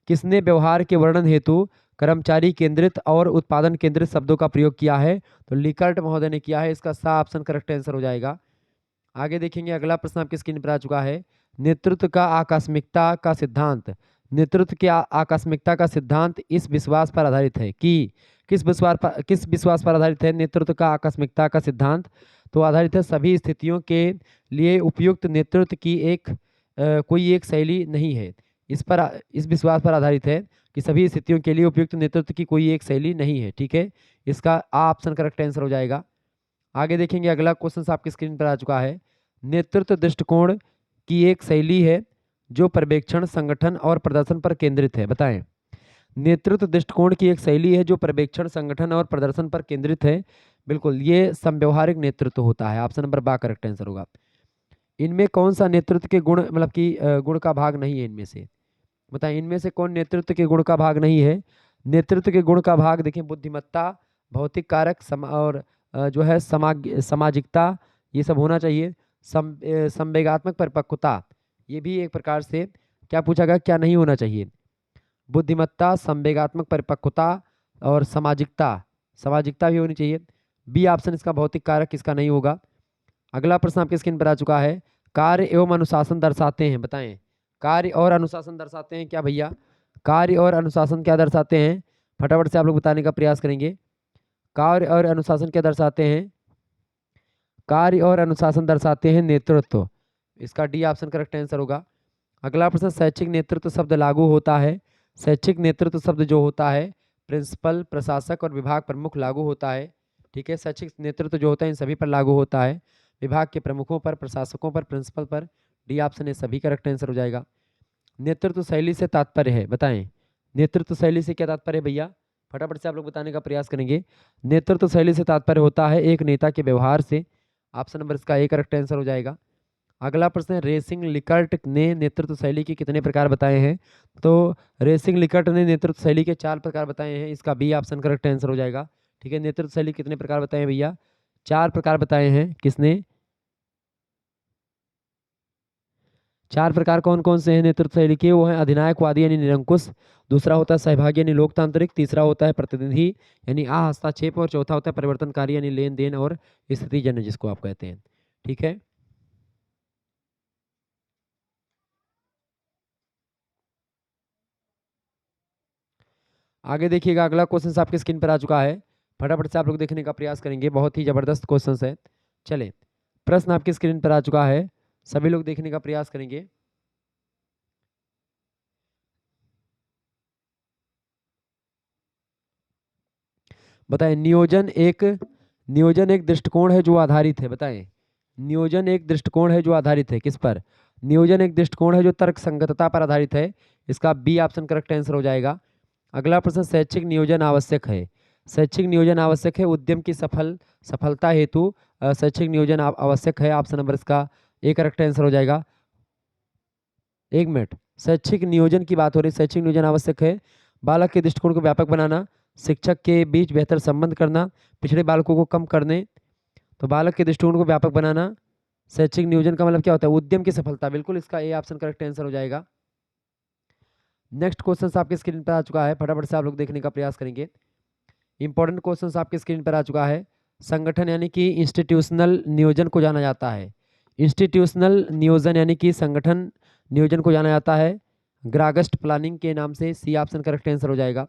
किसने व्यवहार के वर्णन हेतु कर्मचारी केंद्रित और उत्पादन केंद्रित शब्दों का प्रयोग किया है? तो लिकर्ट महोदय ने किया है। इसका सा ऑप्शन करेक्ट आंसर हो जाएगा। आगे देखेंगे। अगला प्रश्न आपकी स्क्रीन पर आ चुका है, नेतृत्व का आकस्मिकता का सिद्धांत। नेतृत्व की आकस्मिकता का सिद्धांत इस विश्वास पर आधारित है कि किस विश्वास पर आधारित है? नेतृत्व का आकस्मिकता का सिद्धांत तो आधारित है सभी स्थितियों के लिए उपयुक्त नेतृत्व की कोई एक शैली नहीं है। इस विश्वास पर आधारित है कि सभी स्थितियों के लिए उपयुक्त नेतृत्व की कोई एक शैली नहीं है। ठीक है, इसका आ ऑप्शन करेक्ट आंसर हो जाएगा। आगे देखेंगे। अगला क्वेश्चन आपकी स्क्रीन पर आ चुका है, नेतृत्व दृष्टिकोण की एक शैली है जो पर्यवेक्षण, संगठन और प्रदर्शन पर केंद्रित है। बताएं, नेतृत्व दृष्टिकोण की एक शैली है जो पर्यवेक्षण, संगठन और प्रदर्शन पर केंद्रित है। बिल्कुल, ये समव्यवहारिक नेतृत्व होता है। ऑप्शन नंबर बा करेक्ट आंसर होगा। इनमें कौन सा नेतृत्व के गुण मतलब कि गुण का भाग नहीं है इनमें से? बताएं, इनमें से कौन नेतृत्व के गुण का भाग नहीं है? नेतृत्व के गुण का भाग देखें, बुद्धिमत्ता, भौतिक कारक और जो है सामाजिकता, ये सब होना चाहिए। संवेगात्मक परिपक्वता, ये भी एक प्रकार से क्या पूछा गया, क्या नहीं होना चाहिए? बुद्धिमत्ता, संवेगात्मक परिपक्वता और सामाजिकता भी होनी चाहिए। बी ऑप्शन इसका भौतिक कारक इसका नहीं होगा। अगला प्रश्न आपके स्क्रीन पर आ चुका है, कार्य एवं अनुशासन दर्शाते हैं। बताएं, कार्य और अनुशासन दर्शाते हैं क्या भैया? कार्य और अनुशासन क्या दर्शाते हैं? फटाफट से आप लोग बताने का प्रयास करेंगे। कार्य और अनुशासन क्या दर्शाते हैं? कार्य और अनुशासन दर्शाते हैं नेतृत्व। इसका डी ऑप्शन करेक्ट आंसर होगा। अगला प्रश्न, शैक्षिक नेतृत्व शब्द लागू होता है। शैक्षिक नेतृत्व शब्द जो होता है प्रिंसिपल, प्रशासक और विभाग प्रमुख लागू होता है। ठीक है, शैक्षिक नेतृत्व जो होता है इन सभी पर लागू होता है, विभाग के प्रमुखों पर, प्रशासकों पर, प्रिंसिपल पर। डी ऑप्शन ये सभी करेक्ट आंसर हो जाएगा। नेतृत्व शैली से तात्पर्य है। बताएं, नेतृत्व शैली से क्या तात्पर्य है भैया? फटाफट से आप लोग बताने का प्रयास करेंगे। नेतृत्व शैली से तात्पर्य होता है एक नेता के व्यवहार से। ऑप्शन नंबर इसका ए करेक्ट आंसर हो जाएगा। अगला प्रश्न है, रेसिंग लिकर्ट ने नेतृत्व शैली के कितने प्रकार बताए हैं? तो रेसिंग लिकर्ट ने नेतृत्व शैली के 4 प्रकार बताए हैं। इसका बी ऑप्शन करेक्ट आंसर हो जाएगा। ठीक है, नेतृत्व शैली कितने प्रकार बताए हैं भैया? 4 प्रकार बताए हैं। किसने? 4 प्रकार कौन कौन से हैं नेतृत्व शैली के? वो हैं अधिनायकवादी यानी निरंकुश, दूसरा होता है सहभागी यानी लोकतांत्रिक, तीसरा होता है प्रतिनिधि यानी हस्तक्षेप, और चौथा होता है परिवर्तनकारी यानी लेन देन और स्थितिजन्य जिसको आप कहते हैं। ठीक है, आगे देखिएगा। अगला क्वेश्चन आपके स्क्रीन पर आ चुका है, फटाफट से आप लोग देखने का प्रयास करेंगे। बहुत ही जबरदस्त क्वेश्चन है। चले, प्रश्न आपकी स्क्रीन पर आ चुका है, सभी लोग देखने का प्रयास करेंगे। बताएं, नियोजन एक दृष्टिकोण है जो आधारित है। बताएं, नियोजन एक दृष्टिकोण है जो आधारित है किस पर? नियोजन एक दृष्टिकोण है जो तर्क संगतता पर आधारित है। इसका बी ऑप्शन करेक्ट आंसर हो जाएगा। अगला प्रश्न, शैक्षिक नियोजन आवश्यक है। शैक्षिक नियोजन आवश्यक है उद्यम की सफलता हेतु शैक्षिक नियोजन आवश्यक है। ऑप्शन नंबर इसका ए करेक्ट आंसर हो जाएगा। एक मिनट, शैक्षिक नियोजन की बात हो रही है। शैक्षिक नियोजन आवश्यक है बालक के दृष्टिकोण को व्यापक बनाना, शिक्षक के बीच बेहतर संबंध करना, पिछड़े बालकों को कम करने। तो बालक के दृष्टिकोण को व्यापक बनाना, शैक्षिक नियोजन का मतलब क्या होता है? उद्यम की सफलता। बिल्कुल, इसका ए ऑप्शन करेक्ट आंसर हो जाएगा। नेक्स्ट क्वेश्चन आपके स्क्रीन पर आ चुका है, फटाफट से आप लोग देखने का प्रयास करेंगे। इंपॉर्टेंट क्वेश्चन आपके स्क्रीन पर आ चुका है। संगठन यानी कि इंस्टीट्यूशनल नियोजन को जाना जाता है। इंस्टीट्यूशनल नियोजन यानी कि संगठन नियोजन को जाना जाता है ग्रागस्ट प्लानिंग के नाम से। सी ऑप्शन करेक्ट आंसर हो जाएगा।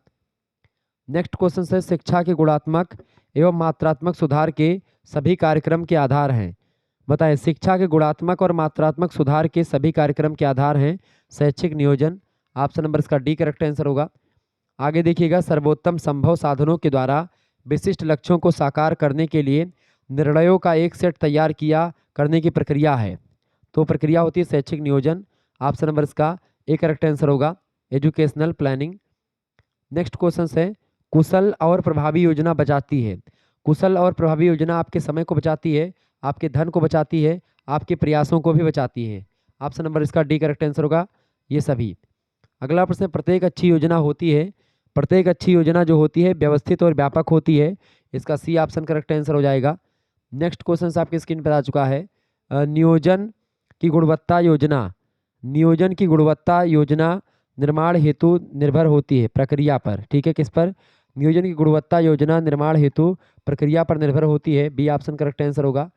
नेक्स्ट क्वेश्चन है, शिक्षा के गुणात्मक एवं मात्रात्मक सुधार के सभी कार्यक्रम के आधार हैं। बताएं, शिक्षा के गुणात्मक और मात्रात्मक सुधार के सभी कार्यक्रम के आधार हैं शैक्षिक नियोजन। ऑप्शन नंबर इसका डी करेक्ट आंसर होगा। आगे देखिएगा, सर्वोत्तम संभव साधनों के द्वारा विशिष्ट लक्ष्यों को साकार करने के लिए निर्णयों का एक सेट तैयार किया करने की प्रक्रिया है। तो प्रक्रिया होती है शैक्षिक नियोजन। ऑप्शन नंबर इसका ए करेक्ट आंसर होगा। Educational planning. नेक्स्ट क्वेश्चन है, कुशल और प्रभावी योजना बचाती है। कुशल और प्रभावी योजना आपके समय को बचाती है, आपके धन को बचाती है, आपके प्रयासों को भी बचाती है। ऑप्शन नंबर इसका डी करेक्ट आंसर होगा, ये सभी। अगला प्रश्न, प्रत्येक अच्छी योजना होती है, प्रत्येक अच्छी योजना जो होती है व्यवस्थित और व्यापक होती है। इसका सी ऑप्शन करेक्ट आंसर हो जाएगा। नेक्स्ट क्वेश्चन आपकी स्क्रीन पर आ चुका है, नियोजन की गुणवत्ता योजना, नियोजन की गुणवत्ता योजना निर्माण हेतु निर्भर होती है प्रक्रिया पर। ठीक है, किस पर? नियोजन की गुणवत्ता योजना निर्माण हेतु प्रक्रिया पर निर्भर होती है। बी ऑप्शन करेक्ट आंसर होगा।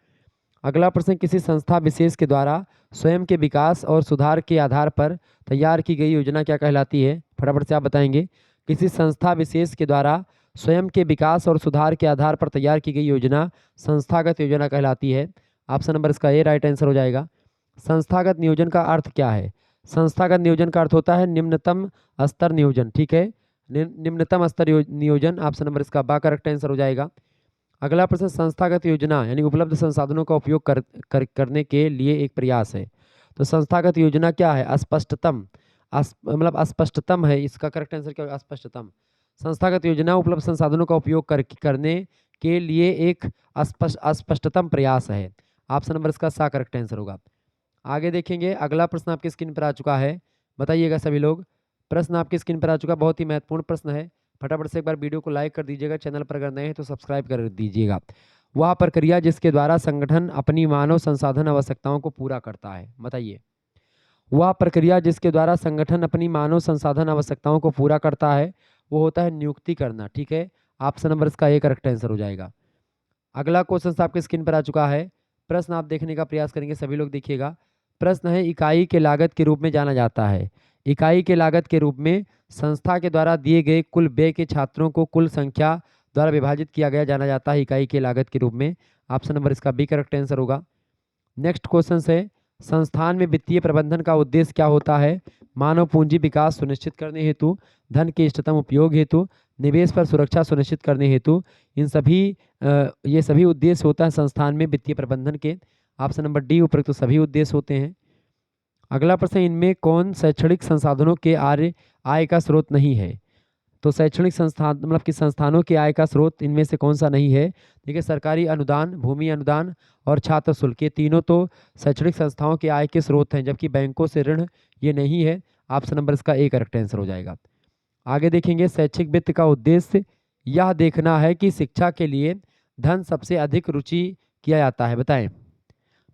अगला प्रश्न, किसी संस्था विशेष के द्वारा स्वयं के विकास और सुधार के आधार पर तैयार की गई योजना क्या कहलाती है? फटाफट से आप बताएंगे। किसी संस्था विशेष के द्वारा स्वयं के विकास और सुधार के आधार पर तैयार की गई योजना संस्थागत योजना कहलाती है। ऑप्शन नंबर इसका ए राइट आंसर हो जाएगा। संस्थागत नियोजन का अर्थ क्या है? संस्थागत नियोजन का अर्थ होता है निम्नतम स्तर नियोजन। ठीक है, निम्नतम स्तर नियोजन। ऑप्शन नंबर इसका बा करेक्ट आंसर हो जाएगा। अगला प्रश्न, संस्थागत योजना यानी उपलब्ध संसाधनों का उपयोग करने के लिए एक प्रयास है। तो संस्थागत योजना क्या है? अस्पष्टतम, मतलब अस्पष्टतम है। इसका करेक्ट आंसर क्या होगा? अस्पष्टतम। संस्थागत योजना उपलब्ध संसाधनों का उपयोग करने के लिए एक अस्पष्टतम प्रयास है। ऑप्शन नंबर इसका सा करेक्ट आंसर होगा। आगे देखेंगे, अगला प्रश्न आपकी स्क्रीन पर आ चुका है, बताइएगा सभी लोग। प्रश्न आपकी स्क्रीन पर आ चुका, बहुत ही महत्वपूर्ण प्रश्न है। फटाफट से एक बार वीडियो को लाइक कर दीजिएगा, चैनल पर अगर नए हैं तो सब्सक्राइब कर दीजिएगा। वह प्रक्रिया जिसके द्वारा संगठन अपनी मानव संसाधन आवश्यकताओं को पूरा करता है, बताइए। वह प्रक्रिया जिसके द्वारा संगठन अपनी मानव संसाधन आवश्यकताओं को पूरा करता है वो होता है नियुक्ति करना। ठीक है, ऑप्शन नंबर इसका ए करेक्ट आंसर हो जाएगा। अगला क्वेश्चन आपके स्क्रीन पर आ चुका है, प्रश्न आप देखने का प्रयास करेंगे, सभी लोग देखिएगा। प्रश्न है, इकाई के लागत के रूप में जाना जाता है। इकाई के लागत के रूप में संस्था के द्वारा दिए गए कुल व्यय के छात्रों को कुल संख्या द्वारा विभाजित किया गया जाना जाता है इकाई के लागत के रूप में। ऑप्शन नंबर इसका बी करेक्ट आंसर होगा। नेक्स्ट क्वेश्चन है, संस्थान में वित्तीय प्रबंधन का उद्देश्य क्या होता है? मानव पूंजी विकास सुनिश्चित करने हेतु, धन के इष्टतम उपयोग हेतु, निवेश पर सुरक्षा सुनिश्चित करने हेतु, इन सभी ये सभी उद्देश्य होता है संस्थान में वित्तीय प्रबंधन के। ऑप्शन नंबर डी उपरोक्त तो सभी उद्देश्य होते हैं। अगला प्रश्न, इनमें कौन शैक्षणिक संसाधनों के आय का स्रोत नहीं है? तो शैक्षणिक संस्थान मतलब कि संस्थानों के आय का स्रोत इनमें से कौन सा नहीं है? देखिए, सरकारी अनुदान, भूमि अनुदान और छात्र शुल्क, ये तीनों तो शैक्षणिक संस्थाओं के आय के स्रोत हैं, जबकि बैंकों से ऋण ये नहीं है। ऑप्शन नंबर इसका ए करेक्ट आंसर हो जाएगा। आगे देखेंगे, शैक्षिक वित्त का उद्देश्य यह देखना है कि शिक्षा के लिए धन सबसे अधिक रुचि किया जाता है, बताएं।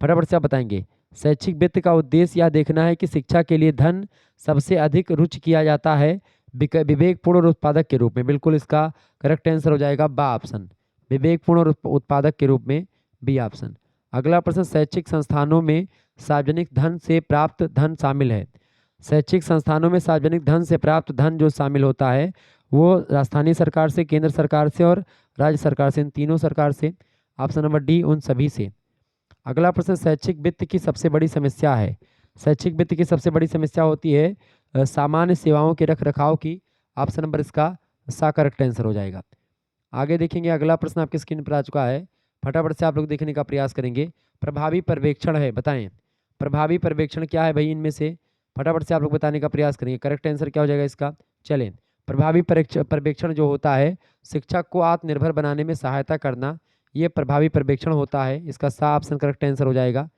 फटाफट से आप बताएंगे। शैक्षिक वित्त का उद्देश्य यह देखना है कि शिक्षा के लिए धन सबसे अधिक रुचि किया जाता है विवेकपूर्ण और उत्पादक के रूप में। बिल्कुल इसका करेक्ट आंसर हो जाएगा बा ऑप्शन, विवेकपूर्ण और उत्पादक के रूप में, बी ऑप्शन। अगला प्रश्न, शैक्षिक संस्थानों में सार्वजनिक धन से प्राप्त धन शामिल है। शैक्षिक संस्थानों में सार्वजनिक धन से प्राप्त धन जो शामिल होता है वो स्थानीय सरकार से, केंद्र सरकार से और राज्य सरकार से, इन तीनों सरकार से। ऑप्शन नंबर डी उन सभी से। अगला प्रश्न, शैक्षिक वित्त की सबसे बड़ी समस्या है। शैक्षिक वित्त की सबसे बड़ी समस्या होती है सामान्य सेवाओं के रख रखाव की। ऑप्शन नंबर इसका सा करेक्ट आंसर हो जाएगा। आगे देखेंगे, अगला प्रश्न आपकी स्क्रीन पर आ चुका है, फटाफट से आप लोग देखने का प्रयास करेंगे। प्रभावी पर्यवेक्षण है, बताएं प्रभावी पर्यवेक्षण क्या है भाई इनमें से? फटाफट से आप लोग बताने का प्रयास करेंगे। करेक्ट आंसर क्या हो जाएगा इसका? चलें, प्रभावी पर्यवेक्षण जो होता है शिक्षक को आत्मनिर्भर बनाने में सहायता करना, ये प्रभावी पर्यवेक्षण होता है। इसका सा ऑप्शन करेक्ट आंसर हो जाएगा।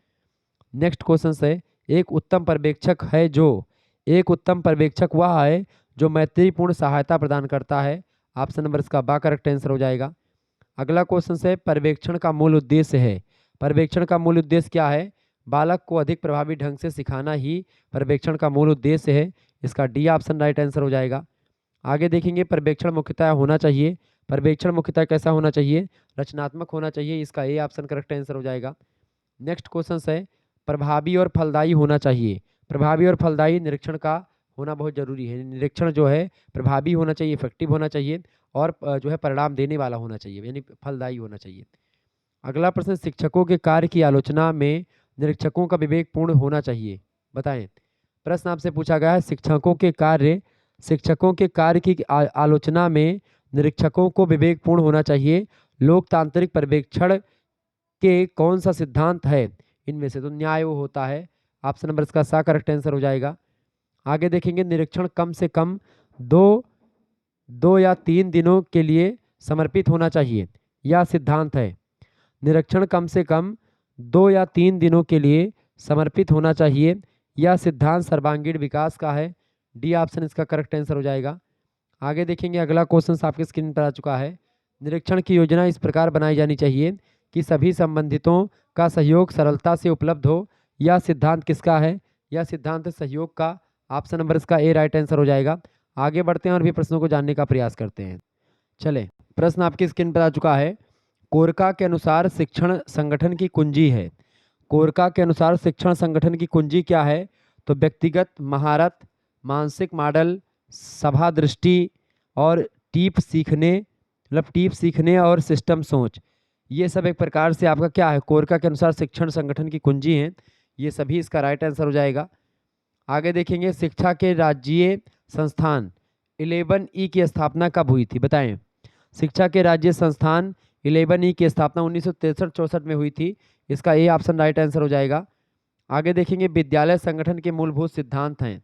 नेक्स्ट क्वेश्चन है, एक उत्तम पर्यवेक्षक है जो, एक उत्तम पर्यवेक्षक वह है जो मैत्रीपूर्ण सहायता प्रदान करता है। ऑप्शन नंबर इसका बा करेक्ट आंसर हो जाएगा। अगला क्वेश्चन है, पर्यवेक्षण का मूल उद्देश्य है। पर्यवेक्षण का मूल उद्देश्य क्या है? बालक को अधिक प्रभावी ढंग से सिखाना ही पर्यवेक्षण का मूल उद्देश्य है। इसका डी ऑप्शन राइट आंसर हो जाएगा। आगे देखेंगे, पर्यवेक्षण मुख्यतः होना चाहिए। पर्यवेक्षण मुख्यतः कैसा होना चाहिए? रचनात्मक होना चाहिए। इसका ए ऑप्शन करेक्ट आंसर हो जाएगा। नेक्स्ट क्वेश्चन है, प्रभावी और फलदायी होना चाहिए। प्रभावी और फलदायी निरीक्षण का होना बहुत जरूरी है। निरीक्षण जो है प्रभावी होना चाहिए, इफेक्टिव होना चाहिए और जो है परिणाम देने वाला होना चाहिए, यानी फलदायी होना चाहिए। अगला प्रश्न, शिक्षकों के कार्य की आलोचना में निरीक्षकों का विवेकपूर्ण होना चाहिए, बताएं। प्रश्न आपसे पूछा गया है, शिक्षकों के कार्य की आलोचना में निरीक्षकों को विवेकपूर्ण होना चाहिए। लोकतांत्रिक पर्यवेक्षण के कौन सा सिद्धांत है इनमें से? तो न्याय वो होता है। ऑप्शन नंबर इसका सा करेक्ट आंसर हो जाएगा। आगे देखेंगे निरीक्षण कम से कम 2 या 3 दिनों के लिए समर्पित होना चाहिए, यह सिद्धांत है। निरीक्षण कम से कम 2 या 3 दिनों के लिए समर्पित होना चाहिए, यह सिद्धांत सर्वांगीण विकास का है। डी ऑप्शन इसका करेक्ट आंसर हो जाएगा। आगे देखेंगे अगला क्वेश्चन आपके स्क्रीन पर आ चुका है। निरीक्षण की योजना इस प्रकार बनाई जानी चाहिए कि सभी संबंधितों का सहयोग सरलता से उपलब्ध हो, यह सिद्धांत किसका है? यह सिद्धांत सहयोग का। ऑप्शन नंबर इसका ए राइट आंसर हो जाएगा। आगे बढ़ते हैं और भी प्रश्नों को जानने का प्रयास करते हैं। चले, प्रश्न आपकी स्क्रीन पर आ चुका है। कोरका के अनुसार शिक्षण संगठन की कुंजी है। कोरका के अनुसार शिक्षण संगठन की कुंजी क्या है? तो व्यक्तिगत महारत, मानसिक मॉडल, सभा दृष्टि और टीप सीखने और सिस्टम सोच, ये सब एक प्रकार से आपका क्या है? कोरका के अनुसार शिक्षण संगठन की कुंजी है। ये सभी इसका राइट आंसर हो जाएगा। आगे देखेंगे शिक्षा के राज्यीय संस्थान 11E की स्थापना कब हुई थी? बताएं। शिक्षा के राज्य संस्थान 11E की स्थापना 1963-64 में हुई थी। इसका ए ऑप्शन राइट आंसर हो जाएगा। आगे देखेंगे विद्यालय संगठन के मूलभूत सिद्धांत हैं।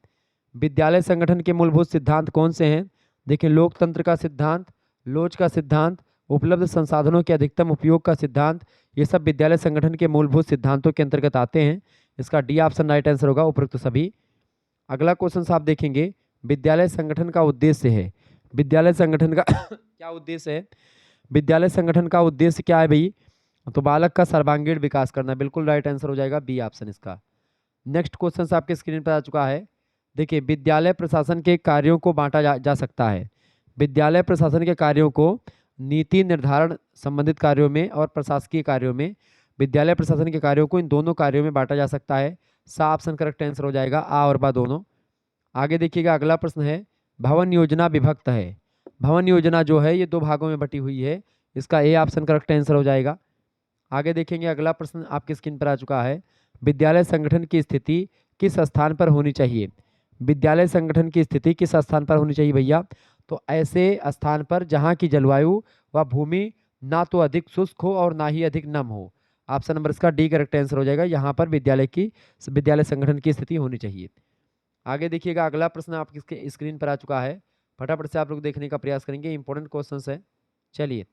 विद्यालय संगठन के मूलभूत सिद्धांत कौन से हैं? देखिए, लोकतंत्र का सिद्धांत, लोच का सिद्धांत, उपलब्ध संसाधनों के अधिकतम उपयोग का सिद्धांत, ये सब विद्यालय संगठन के मूलभूत सिद्धांतों के अंतर्गत आते हैं। इसका डी ऑप्शन राइट आंसर होगा, उपरोक्त सभी। अगला क्वेश्चन आप देखेंगे विद्यालय संगठन का उद्देश्य है। विद्यालय संगठन का क्या उद्देश्य है? विद्यालय संगठन का उद्देश्य क्या है भाई? तो बालक का सर्वांगीण विकास करना। बिल्कुल राइट आंसर हो जाएगा, बी ऑप्शन इसका। नेक्स्ट क्वेश्चन आपके स्क्रीन पर आ चुका है। देखिए, विद्यालय प्रशासन के कार्यों को बांटा जा सकता है। विद्यालय प्रशासन के कार्यों को नीति निर्धारण संबंधित कार्यों में और प्रशासकीय कार्यों में, विद्यालय प्रशासन के कार्यों को इन दोनों कार्यों में बांटा जा सकता है। सा ऑप्शन करेक्ट आंसर हो जाएगा, आ और बा दोनों। आगे देखिएगा अगला प्रश्न है, भवन योजना विभक्त है। भवन योजना जो है ये 2 भागों में बटी हुई है। इसका ए ऑप्शन करेक्ट आंसर हो जाएगा। आगे देखेंगे अगला प्रश्न आपकी स्क्रीन पर आ चुका है। विद्यालय संगठन की स्थिति किस स्थान पर होनी चाहिए? विद्यालय संगठन की स्थिति किस स्थान पर होनी चाहिए भैया? तो ऐसे स्थान पर जहाँ की जलवायु व भूमि ना तो अधिक शुष्क हो और ना ही अधिक नम हो। ऑप्शन नंबर इसका डी करेक्ट आंसर हो जाएगा। यहाँ पर विद्यालय संगठन की स्थिति होनी चाहिए। आगे देखिएगा अगला प्रश्न आपकी स्क्रीन पर आ चुका है। फटाफट से आप लोग देखने का प्रयास करेंगे, इंपॉर्टेंट क्वेश्चन है। चलिए,